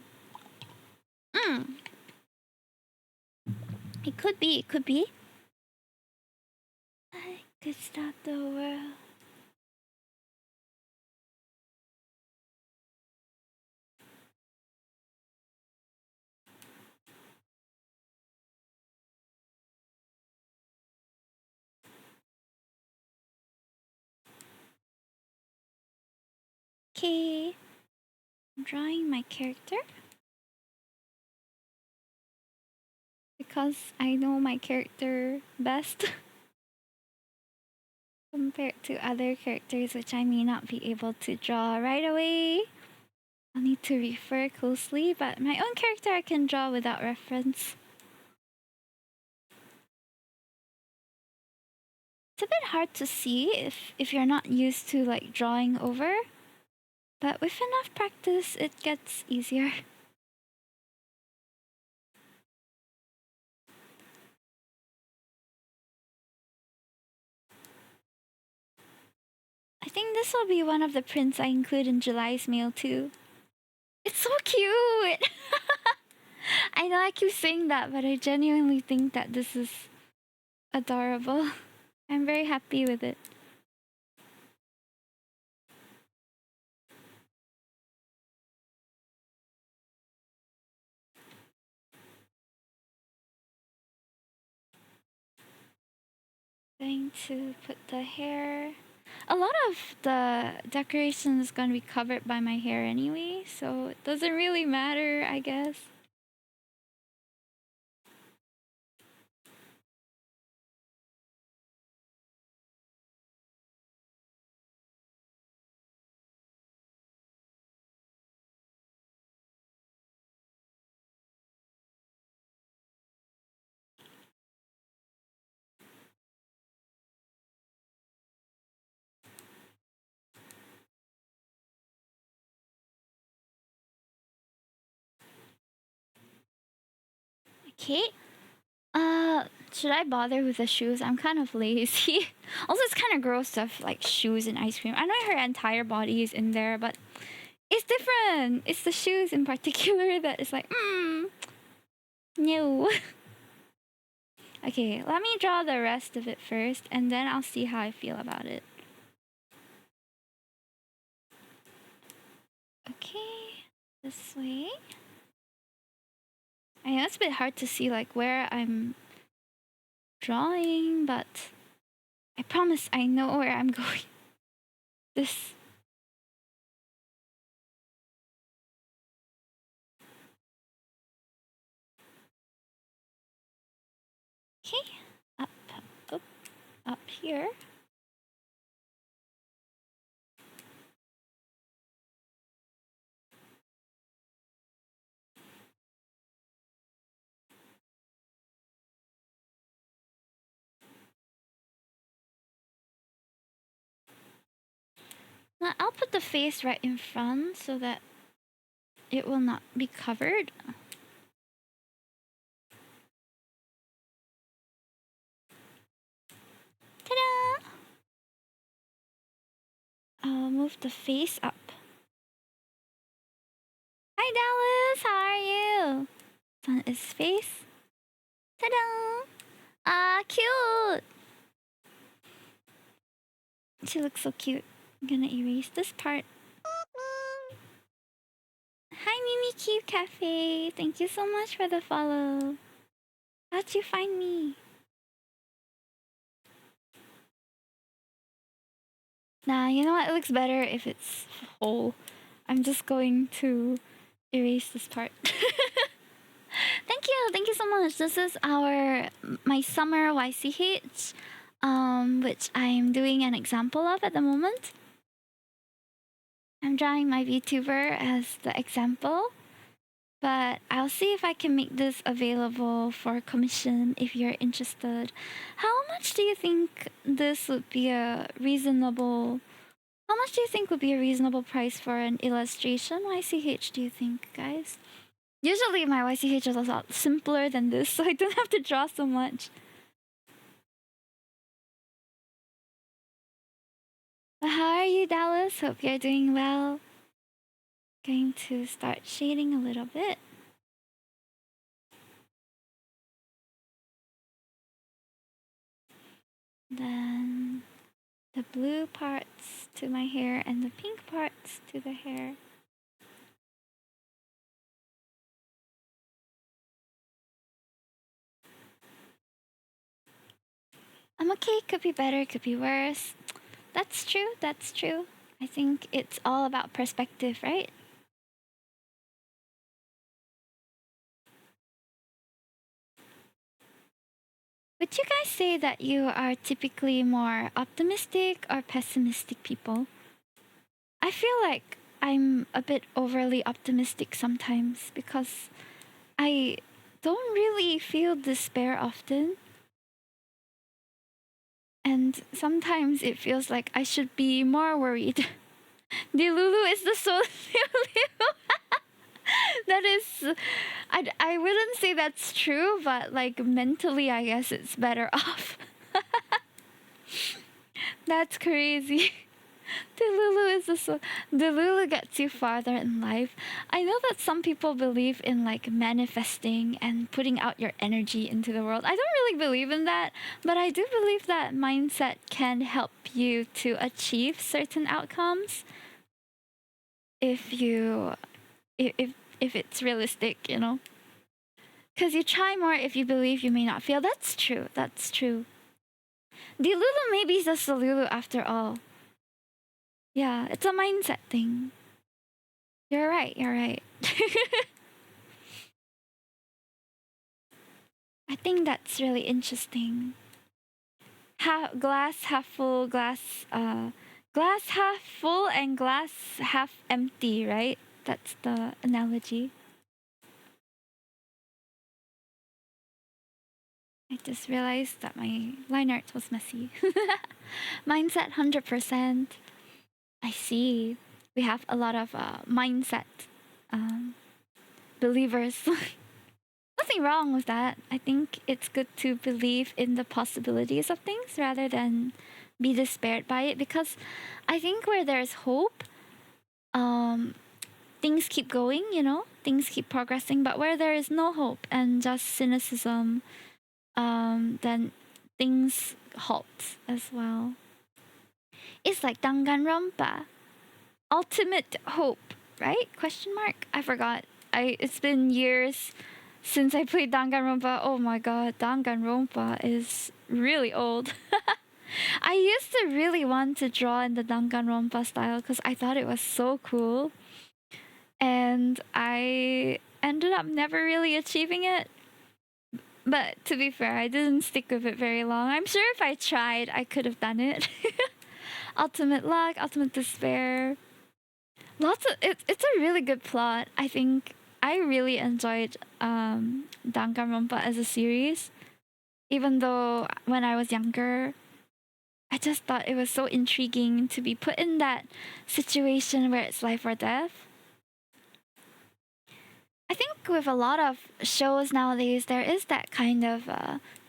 It could be. I could stop the world. Okay. I'm drawing my character. Because I know my character best. Compared to other characters which I may not be able to draw right away. I'll need to refer closely, but my own character I can draw without reference. It's a bit hard to see if you're not used to like drawing over, but with enough practice it gets easier. I think this will be one of the prints I include in July's mail too. It's so cute! I know I keep saying that, but I genuinely think that this is adorable. I'm very happy with it. Going to put the hair. A lot of the decoration is going to be covered by my hair anyway, so it doesn't really matter, I guess. Okay. Should I bother with the shoes? I'm kind of lazy. Also, it's kind of gross stuff like shoes and ice cream. I know her entire body is in there, but it's different. It's the shoes in particular that is like, no. Okay, let me draw the rest of it first, and then I'll see how I feel about it. Okay, this way. I know it's a bit hard to see like where I'm drawing, but I promise I know where I'm going. This. Okay, up, up here. Now I'll put the face right in front so that it will not be covered. Ta-da! I'll move the face up. Hi Dallas, how are you? It's on his face. Ta-da! Ah, cute! She looks so cute. I'm gonna erase this part. Hi Mimi Cute Cafe. Thank you so much for the follow. How'd you find me? Nah, you know what? It looks better if it's whole. I'm just going to erase this part. Thank you so much. This is my summer YCH, which I'm doing an example of at the moment. I'm drawing my VTuber as the example, but I'll see if I can make this available for commission if you're interested. How much do you think this would be a reasonable? How much do you think would be a reasonable price for an illustration YCH? Do you think, guys? Usually my YCH is a lot simpler than this, so I don't have to draw so much. But how are you, Dallas? Hope you're doing well. Going to start shading a little bit. Then the blue parts to my hair and the pink parts to the hair. I'm okay, could be better, could be worse. That's true, that's true. I think it's all about perspective, right? Would you guys say that you are typically more optimistic or pessimistic people? I feel like I'm a bit overly optimistic sometimes because I don't really feel despair often. And sometimes it feels like I should be more worried. Dilulu is the soul. That is, I wouldn't say that's true, but like mentally, I guess it's better off. That's crazy. Delulu is so. Delulu gets you farther in life. I know that some people believe in like manifesting and putting out your energy into the world. I don't really believe in that, but I do believe that mindset can help you to achieve certain outcomes if you if it's realistic, you know. Because you try more if you believe you may not fail. That's true. That's true. Delulu maybe is a Solulu after all. Yeah, it's a mindset thing. You're right, you're right. I think that's really interesting. Glass half full, glass half full and glass half empty, right? That's the analogy. I just realized that my line art was messy. Mindset 100%. I see. We have a lot of mindset believers. Nothing wrong with that. I think it's good to believe in the possibilities of things rather than be despaired by it, because I think where there's hope, things keep going, you know, things keep progressing. But where there is no hope and just cynicism, then things halt as well. It's like Danganronpa, ultimate hope, right? Question mark. I forgot. It's been years since I played Danganronpa. Oh my god, Danganronpa is really old. I used to really want to draw in the Danganronpa style because I thought it was so cool. And I ended up never really achieving it. But to be fair, I didn't stick with it very long. I'm sure if I tried, I could have done it. Ultimate Luck, Ultimate Despair. It's a really good plot. I think I really enjoyed Danganronpa as a series. Even though when I was younger, I just thought it was so intriguing to be put in that situation where it's life or death. I think with a lot of shows nowadays, there is that kind of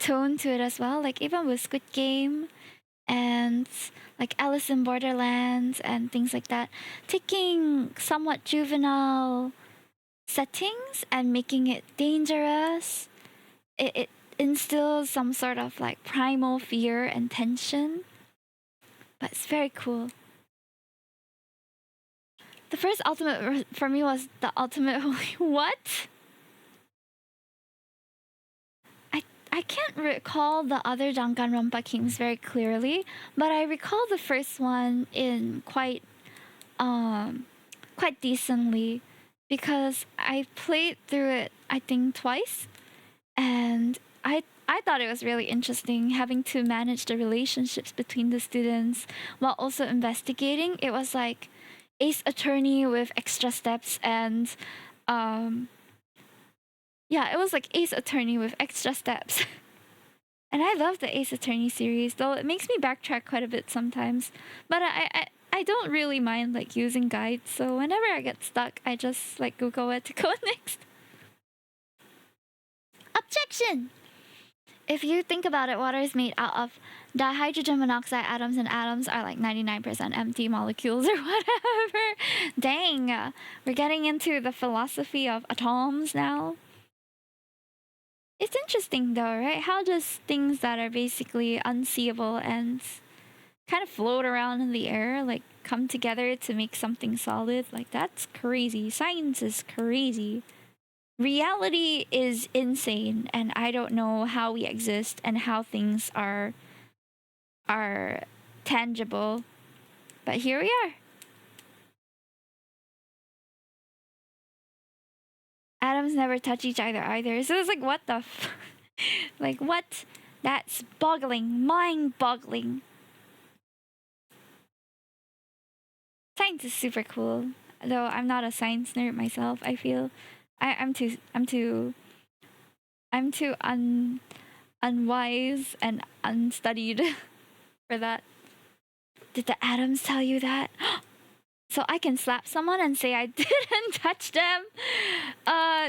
tone to it as well. Like even with Squid Game and like Alice in Borderlands and things like that, taking somewhat juvenile settings and making it dangerous, it instills some sort of like primal fear and tension. But it's very cool. The first ultimate for me was the ultimate what? I can't recall the other Danganronpa games very clearly, but I recall the first one in quite decently because I played through it I think twice, and I thought it was really interesting having to manage the relationships between the students while also investigating. It was like Ace Attorney with extra steps and yeah, it was like Ace Attorney with extra steps. And I love the Ace Attorney series, though it makes me backtrack quite a bit sometimes. But I don't really mind like using guides, so whenever I get stuck, I just like Google where to go next. Objection! If you think about it, water is made out of dihydrogen monoxide atoms, and atoms are like 99% empty molecules or whatever. Dang, we're getting into the philosophy of atoms now. It's interesting though, right? How does things that are basically unseeable and kind of float around in the air like come together to make something solid? Like that's crazy. Science is crazy. Reality is insane, and I don't know how we exist and how things are tangible. But here we are. Atoms never touch each other either. So it's like what the like what? That's boggling, mind-boggling. Science is super cool. Though I'm not a science nerd myself, I feel I'm too unwise and unstudied for that. Did the atoms tell you that? So I can slap someone and say I didn't touch them?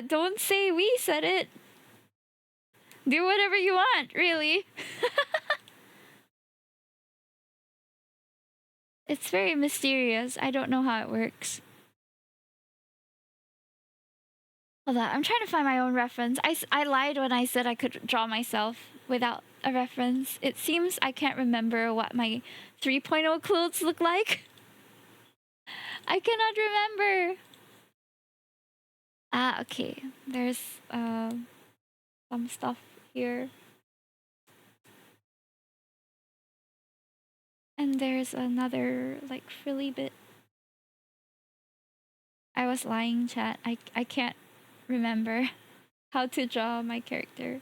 Don't say we said it. Do whatever you want, really. It's very mysterious. I don't know how it works. Hold on, I'm trying to find my own reference. I lied when I said I could draw myself without a reference. It seems I can't remember what my 3.0 clothes look like. I cannot remember. Ah, okay. There's some stuff here. And there's another like frilly bit. I was lying, chat. I can't remember how to draw my character.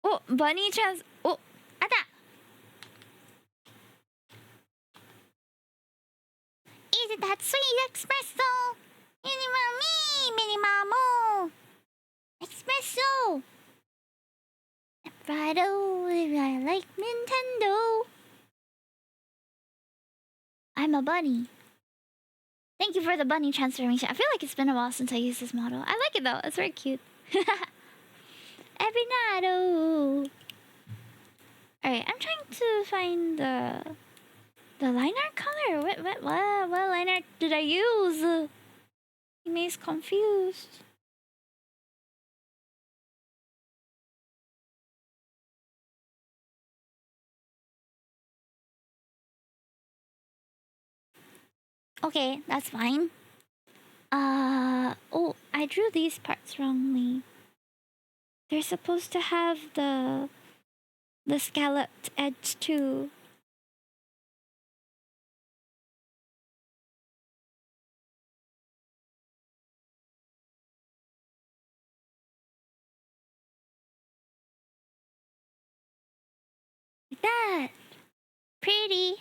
Oh, bunny trans. Oh, ada. Is it that sweet espresso? Mini mamo. Espresso. Frido, I like Nintendo. I'm a bunny. Thank you for the bunny transformation. I feel like it's been a while since I used this model. I like it though. It's very cute. Every night, oh. Alright, I'm trying to find the line art color. What line art did I use? Hime's confused. Okay, that's fine. Oh, I drew these parts wrongly. They're supposed to have the scalloped edge too. Like that. Pretty.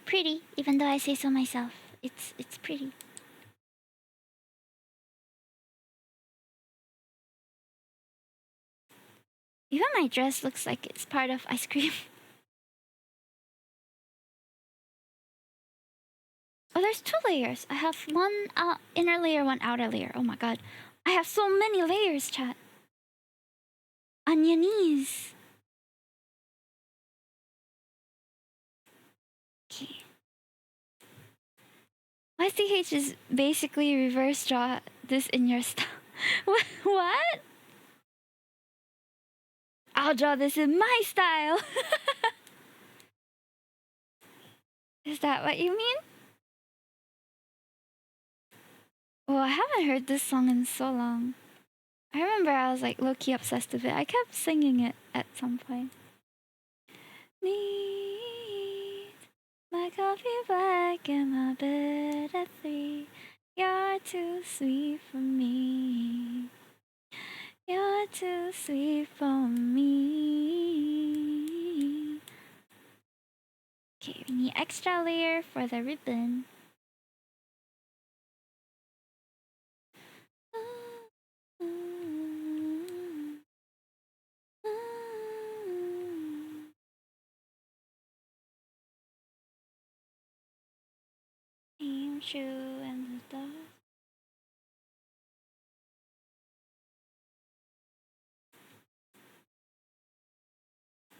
Pretty, even though I say so myself. It's pretty. Even my dress looks like it's part of ice cream. Oh, there's 2 layers. I have one inner layer, one outer layer. Oh my god. I have so many layers, chat. Onionies. Okay. YCH is basically reverse draw this in your style. What? I'll draw this in my style. Is that what you mean? Oh, I haven't heard this song in so long. I remember I was like low-key obsessed with it. I kept singing it at some point. Need my coffee black and my bed at 3. You're too sweet for me. You're too sweet for me. Okay, we need extra layer for the ribbon. Aim, shoe, and the dog.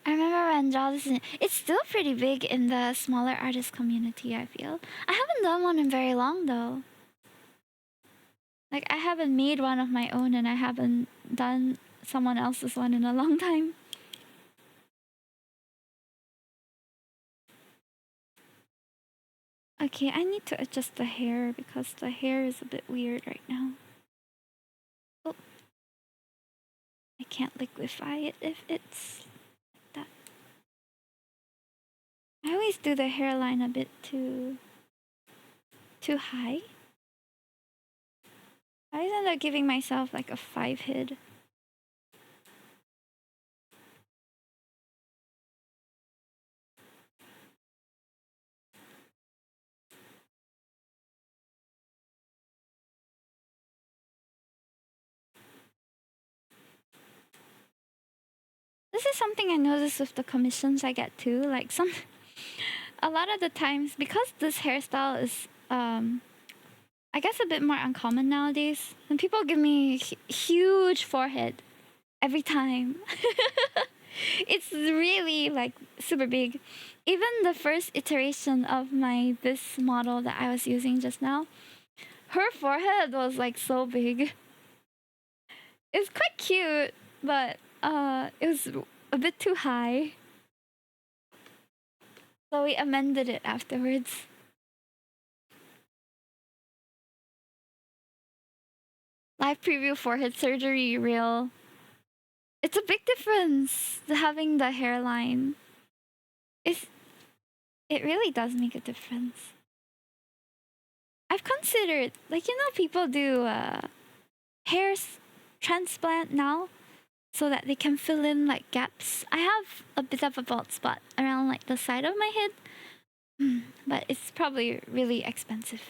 I remember when Draw This In. It's still pretty big in the smaller artist community, I feel. I haven't done one in very long though. Like, I haven't made one of my own and I haven't done someone else's one in a long time. Okay, I need to adjust the hair because the hair is a bit weird right now. Oh. I can't liquefy it if it's that. I always do the hairline a bit too high. I always end up giving myself like a 5 head. This is something I notice with the commissions I get too. Like a lot of the times, because this hairstyle is I guess a bit more uncommon nowadays, and people give me huge forehead every time. It's really like super big. Even the first iteration of this model that I was using just now, her forehead was like so big. It's quite cute, but it was a bit too high. So we amended it afterwards. Live preview forehead surgery real. It's a big difference having the hairline. It really does make a difference. I've considered, like, people do hair transplant now so that they can fill in like gaps. I have a bit of a bald spot around like the side of my head, but it's probably really expensive.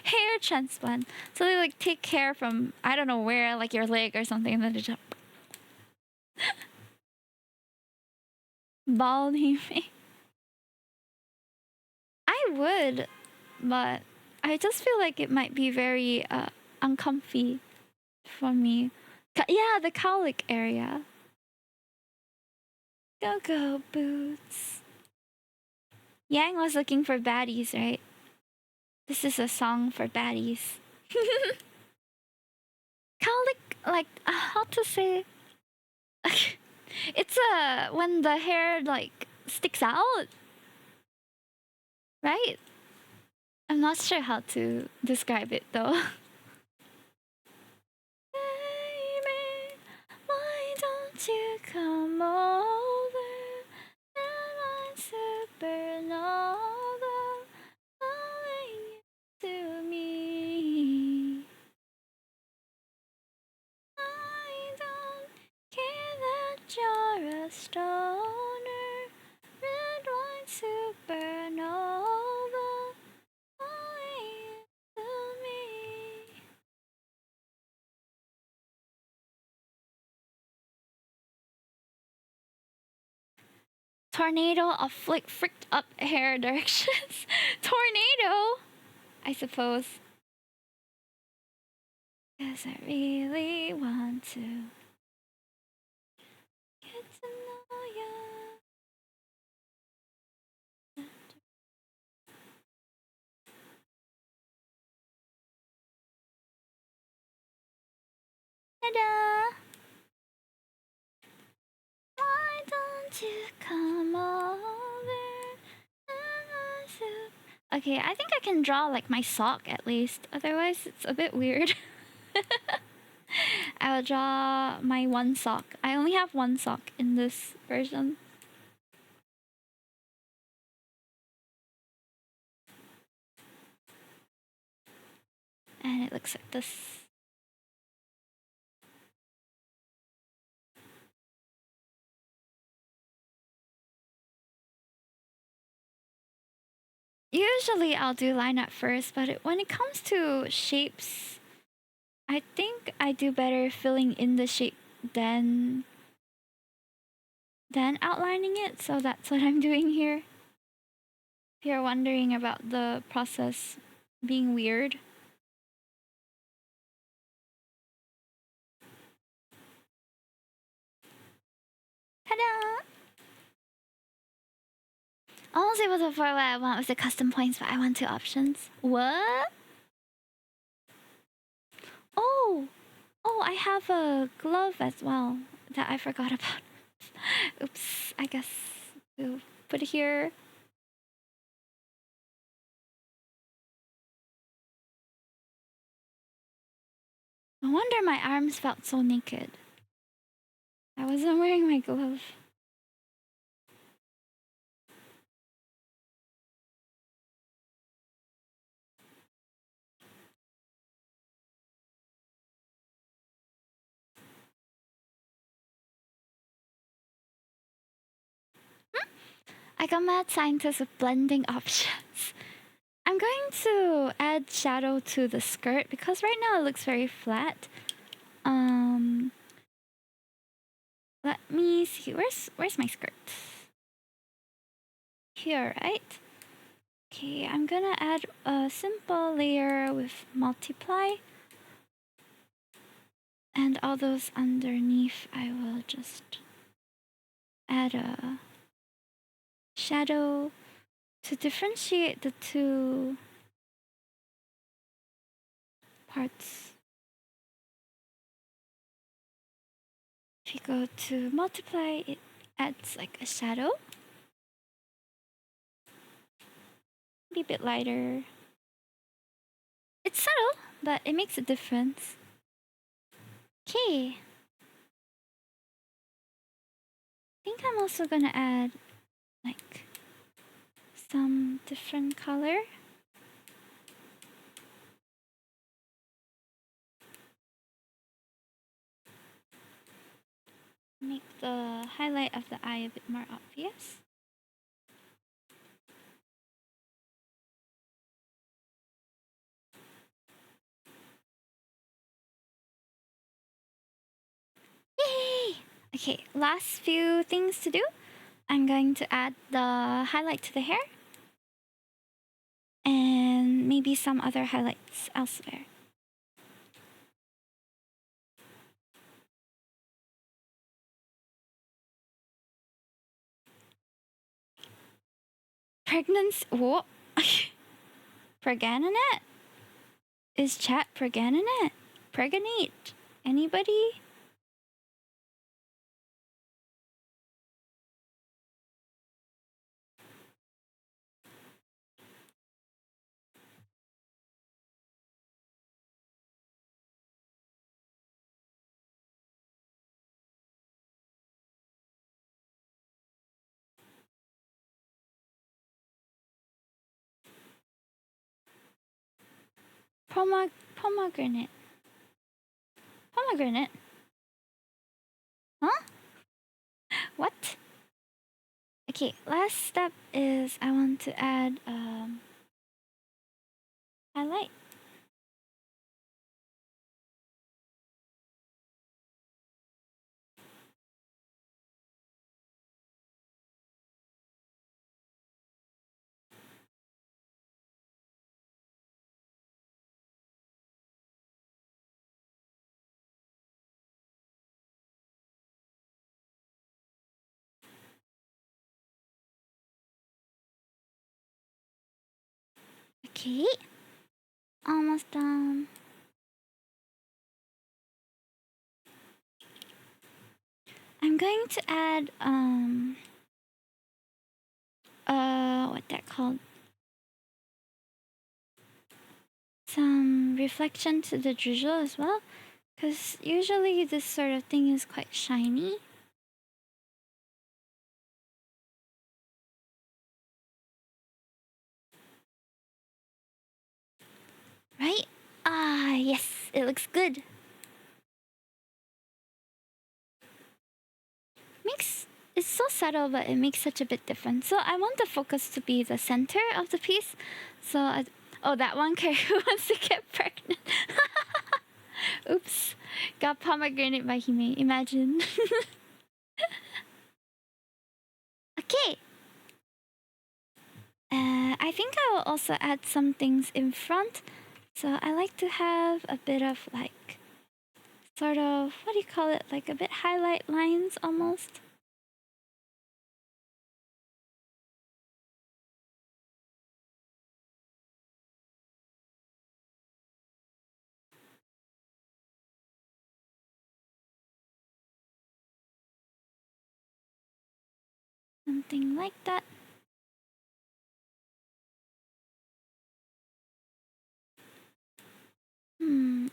Hair transplant. So they like take hair from I don't know where, like your leg or something, and then they just bald me. I would, but I just feel like it might be very uncomfy for me. Yeah, the cowlick area. Go boots. Yang was looking for baddies, right? This is a song for baddies. Cowlick, like, how to say? It's when the hair like sticks out, right? I'm not sure how to describe it though. Baby, why don't you come over? And supernova, calling you to me. I don't care that you're a stoner, red wine supernova, calling you to me. Tornado of fricked up hair directions. Tornado, I suppose. 'Cause I really want to get to know you. Ta-da! Why don't you come over? Okay, I think I can draw like my sock at least. Otherwise, it's a bit weird. I'll draw my one sock. I only have one sock in this version. And it looks like this. Usually I'll do line art first, but when it comes to shapes, I think I do better filling in the shape than outlining it, so that's what I'm doing here. If you're wondering about the process being weird. Ta-da! Almost able to afford what I want with the custom points, but I want two options. What? Oh! Oh, I have a glove as well that I forgot about. Oops, I guess we'll put it here. No wonder my arms felt so naked. I wasn't wearing my glove. I got mad scientist with blending options. I'm going to add shadow to the skirt because right now it looks very flat. Let me see. Where's my skirt? Here, right? Okay, I'm gonna add a simple layer with multiply. And all those underneath, I will just add a shadow to differentiate the two parts. If you go to multiply, it adds like a shadow. Be a bit lighter. It's subtle, but it makes a difference. Okay. I think I'm also gonna add like some different color. Make the highlight of the eye a bit more obvious. Yay! Okay, last few things to do. I'm going to add the highlight to the hair. And maybe some other highlights elsewhere. Pregnancy. Whoa. Pregnant? Is chat pregnant? Pregnant? Anybody? Pomegranate. Pomegranate? Huh? What? Okay, last step is I want to add highlight. Okay. Almost done. I'm going to add what that called? Some reflection to the drizzle as well, because usually this sort of thing is quite shiny. Right? Ah, yes, it looks good. It's so subtle, but it makes such a big difference. So I want the focus to be the center of the piece. So oh, that one character wants to get pregnant. Oops, got pomegranate by Hime. Imagine. Okay. I think I will also add some things in front. So I like to have a bit of like, sort of, what do you call it? Like a bit highlight lines almost. Something like that.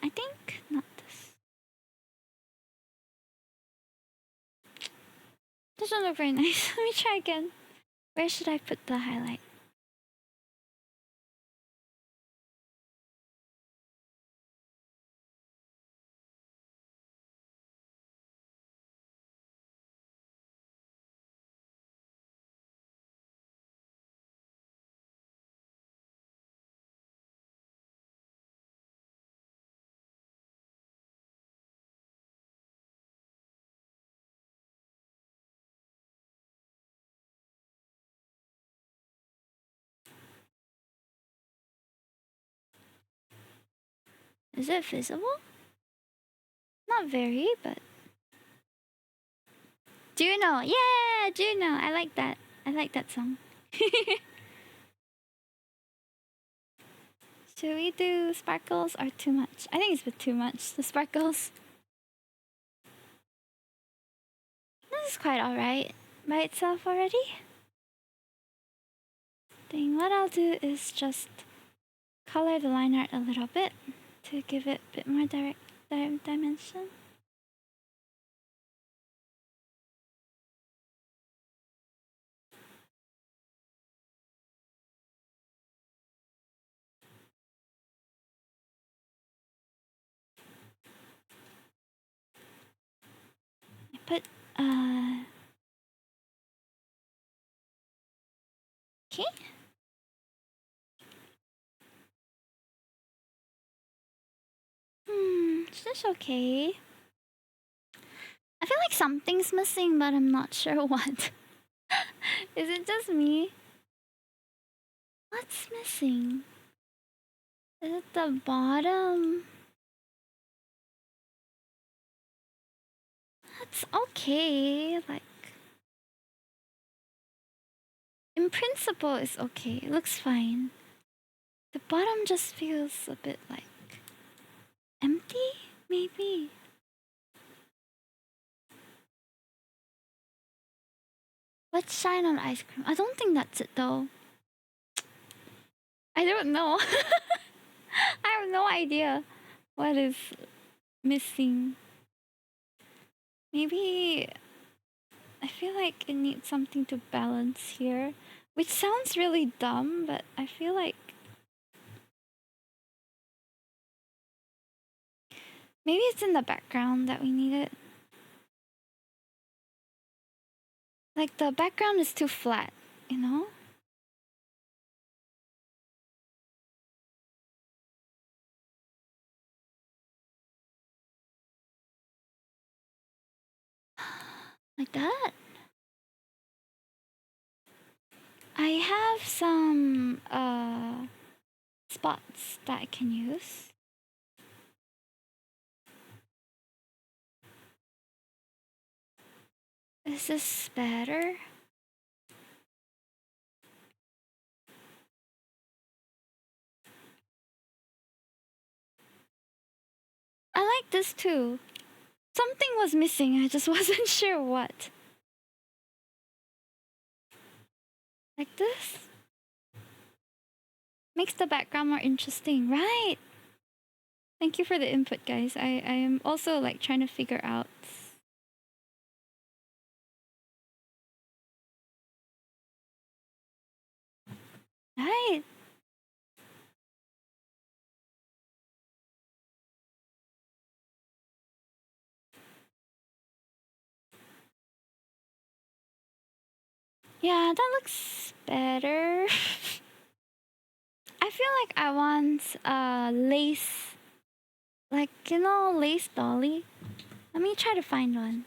I think not this. Doesn't look very nice. Let me try again. Where should I put the highlight? Is it visible? Not very, but... Juno! Yeah! Juno! I like that. I like that song. Should we do sparkles or too much? I think it's a bit too much, the sparkles. This is quite alright by itself already. Then what I'll do is just color the line art a little bit to give it a bit more direct dimension. I put okay. Is this okay? I feel like something's missing, but I'm not sure what. Is it just me? What's missing? Is it the bottom? That's okay, like... In principle, it's okay. It looks fine. The bottom just feels a bit like empty, maybe. Let's shine on ice cream. I don't think that's it though. I don't know. I have no idea what is missing. Maybe I feel like it needs something to balance here, which sounds really dumb, but I feel like maybe it's in the background that we need it. Like the background is too flat, you know? Like that. I have some spots that I can use. Is this better? I like this too. Something was missing, I just wasn't sure what. Like this? Makes the background more interesting, right? Thank you for the input, guys. I am also like trying to figure out. Right. Yeah, that looks better. I feel like I want lace, like, you know, lace dolly. Let me try to find one.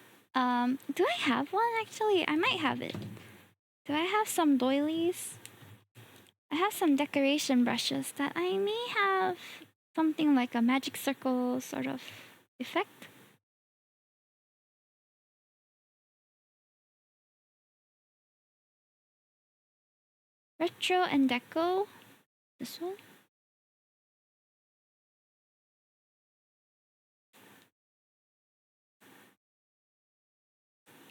Do I have one actually? I might have it. Do I have some doilies? I have some decoration brushes that I may have something like a magic circle sort of effect. Retro and deco. This one.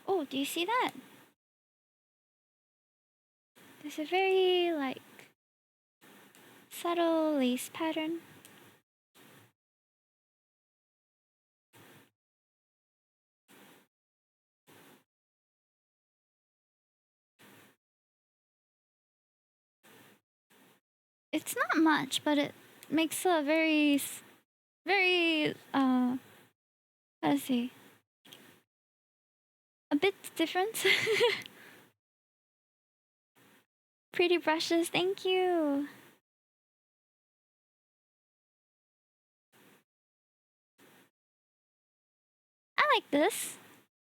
Oh, do you see that? There's a very like subtle lace pattern. It's not much, but it makes a very, very how to say, a bit different. Pretty brushes, thank you. I like this.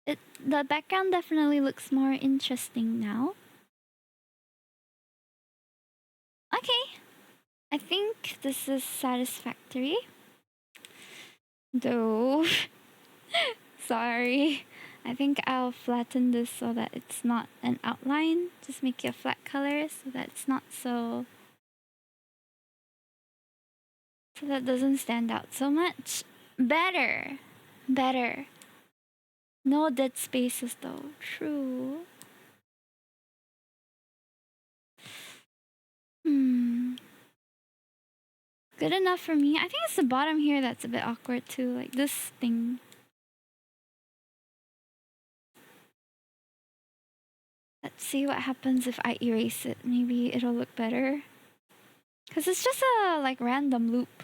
The background definitely looks more interesting now. Okay, I think this is satisfactory. Though, sorry. I think I'll flatten this so that it's not an outline. Just make it a flat color so that it's not so... so that doesn't stand out so much. Better. Better. No dead spaces though. True. Good enough for me. I think it's the bottom here that's a bit awkward too. Like this thing. Let's see what happens if I erase it. Maybe it'll look better. Because it's just a like random loop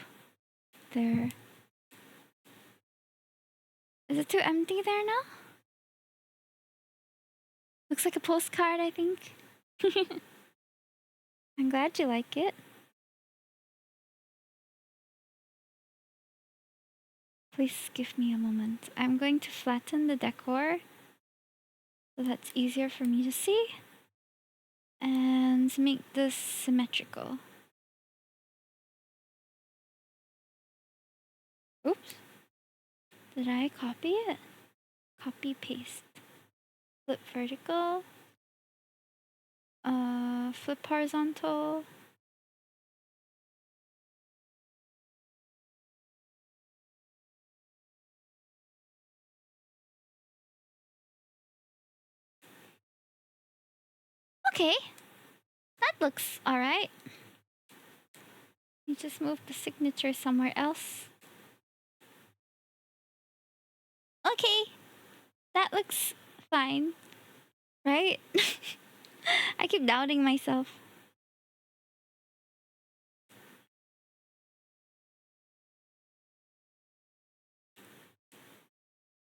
there. Is it too empty there now? Looks like a postcard, I think. I'm glad you like it. Please give me a moment. I'm going to flatten the decor so that's easier for me to see. And make this symmetrical. Oops. Did I copy it? Copy paste. Flip vertical. Flip horizontal. Okay, that looks alright. You just move the signature somewhere else. Okay, that looks fine, right? I keep doubting myself.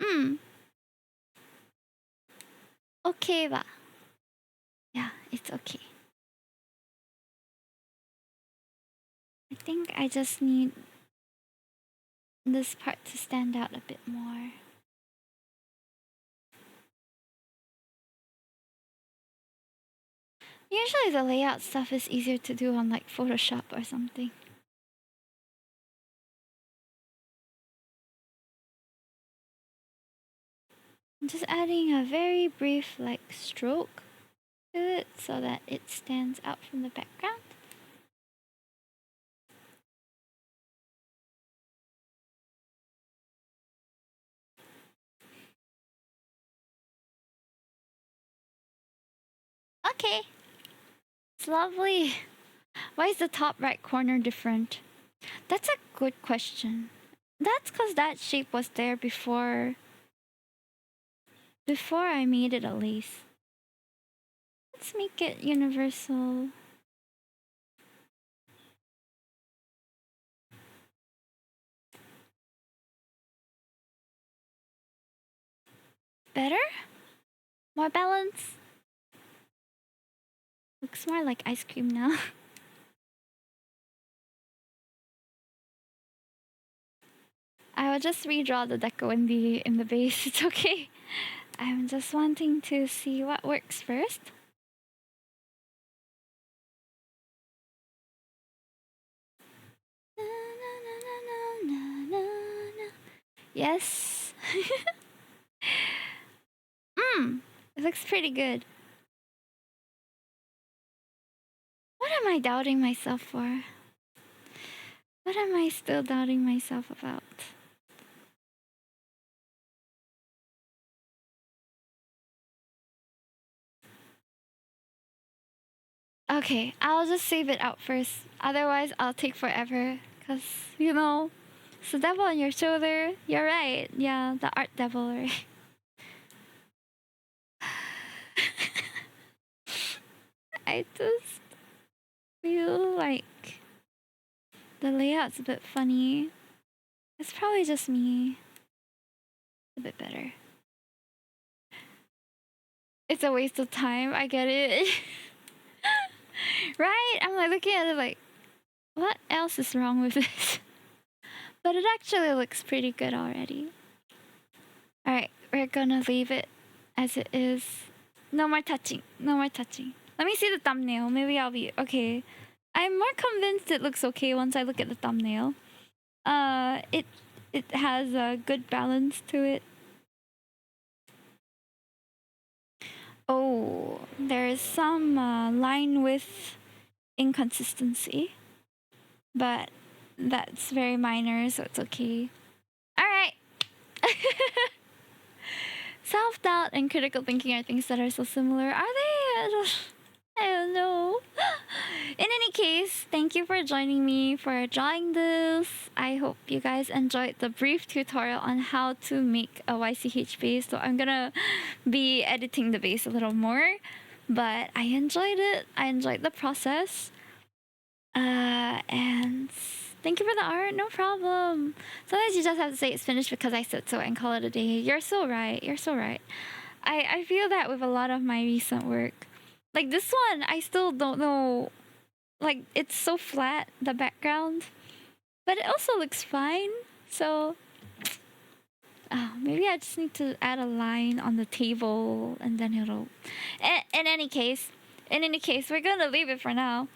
Hmm. Okay ba? Yeah, it's okay. I think I just need this part to stand out a bit more. Usually the layout stuff is easier to do on like Photoshop or something. I'm just adding a very brief like stroke to it so that it stands out from the background. Okay. It's lovely. Why is the top right corner different? That's a good question. That's because that shape was there before I made it at least. Let's make it universal. Better? More balance? Looks more like ice cream now. I will just redraw the deco in the base. It's okay. I'm just wanting to see what works first. Yes. It looks pretty good. What am I doubting myself for? What am I still doubting myself about? Okay, I'll just save it out first. Otherwise, I'll take forever. Because, you know, it's the devil on your shoulder. You're right. Yeah, the art devil, right? I just feel like the layout's a bit funny. It's probably just me. A bit better. It's a waste of time. I get it. Right? I'm like looking at it like, what else is wrong with this? But it actually looks pretty good already. Alright, we're gonna leave it as it is. No more touching. No more touching. Let me see the thumbnail. Maybe I'll be okay. I'm more convinced it looks okay once I look at the thumbnail. It has a good balance to it. Oh, there's some line width inconsistency, but that's very minor, so it's okay. All right. Self-doubt and critical thinking are things that are so similar. Are they? I don't know. In any case, thank you for joining me for drawing this. I hope you guys enjoyed the brief tutorial on how to make a YCH base. So I'm gonna be editing the base a little more, but I enjoyed it. I enjoyed the process. And thank you for the art. No problem. Sometimes you just have to say it's finished because I said so and call it a day. You're so right. You're so right. I feel that with a lot of my recent work. Like this one, I still don't know. Like it's so flat, the background, but it also looks fine. So maybe I just need to add a line on the table and then it'll. In any case, we're gonna leave it for now.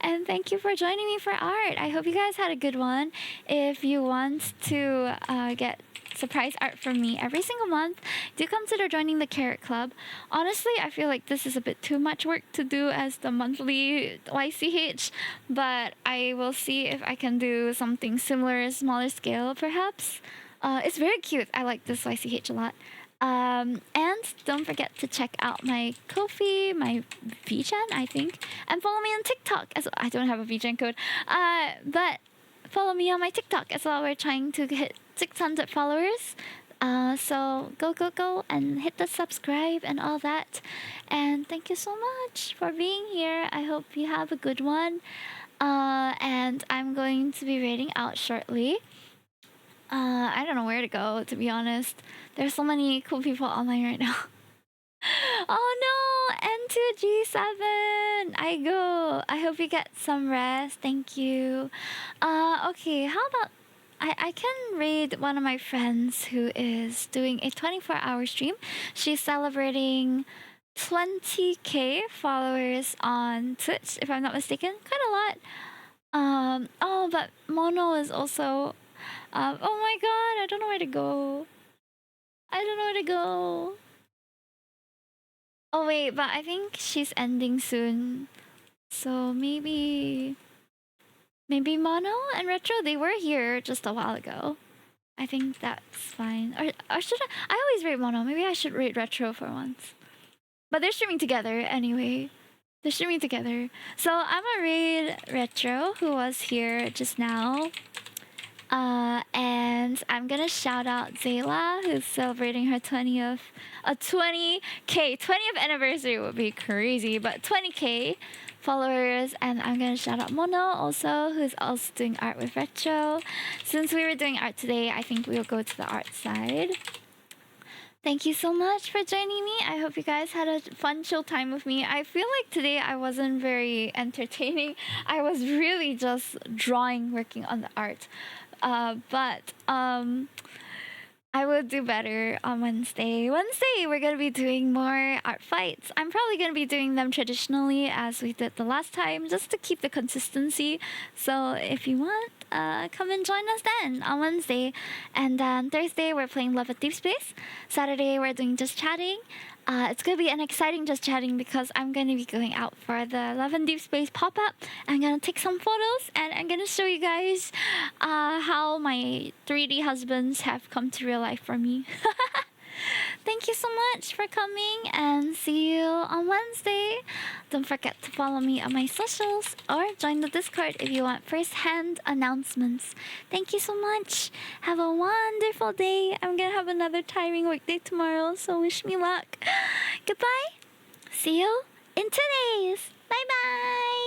And thank you for joining me for art. I hope you guys had a good one. If you want to get surprise art from me every single month, do consider joining the Carrotclub. Honestly, I feel like this is a bit too much work to do as the monthly YCH, but I will see if I can do something similar, smaller scale perhaps. It's very cute. I like this YCH a lot. And don't forget to check out my Ko-fi, my VChan, I think, and follow me on TikTok as well. I don't have a VChan code, but follow me on my TikTok as well. We're trying to hit 600 followers. So go and hit the subscribe and all that. And thank you so much for being here. I hope you have a good one. And I'm going to be raiding out shortly. I don't know where to go, to be honest. There's so many cool people online right now. Oh no, N2G7. I go. I hope you get some rest. Thank you. Okay, how about I can raid one of my friends who is doing a 24-hour stream. She's celebrating 20k followers on Twitch, if I'm not mistaken. Quite a lot. Oh, but Mono is also. Oh my god, I don't know where to go. I don't know where to go. Oh wait, but I think she's ending soon. So maybe Mono and Retro, they were here just a while ago. I think that's fine. Or should I always rate Mono. Maybe I should rate Retro for once. But they're streaming together anyway. They're streaming together. So I'm gonna raid Retro, who was here just now. And I'm gonna shout out Zayla, who's celebrating her 20th 20th anniversary would be crazy, but 20k followers. And I'm gonna shout out Mono also, who's also doing art with Retro. Since we were doing art today, I think we'll go to the art side. Thank you so much for joining me. I hope you guys had a fun, chill time with me. I feel like today I wasn't very entertaining. I was really just working on the art. But I will do better on Wednesday. Wednesday, we're going to be doing more art fights. I'm probably going to be doing them traditionally as we did the last time, just to keep the consistency. So if you want, come and join us then on Wednesday. And then Thursday, we're playing Love at Deep Space. Saturday, we're doing Just Chatting. It's going to be an exciting Just Chatting because I'm going to be going out for the Love and Deep Space pop-up. I'm going to take some photos and I'm going to show you guys how my 3D husbands have come to real life for me. Thank you so much for coming and see you on Wednesday. Don't forget to follow me on my socials or join the Discord if you want first-hand announcements. Thank you so much. Have a wonderful day. I'm gonna have another tiring workday tomorrow, so wish me luck. Goodbye. See you in 2 days. Bye-bye.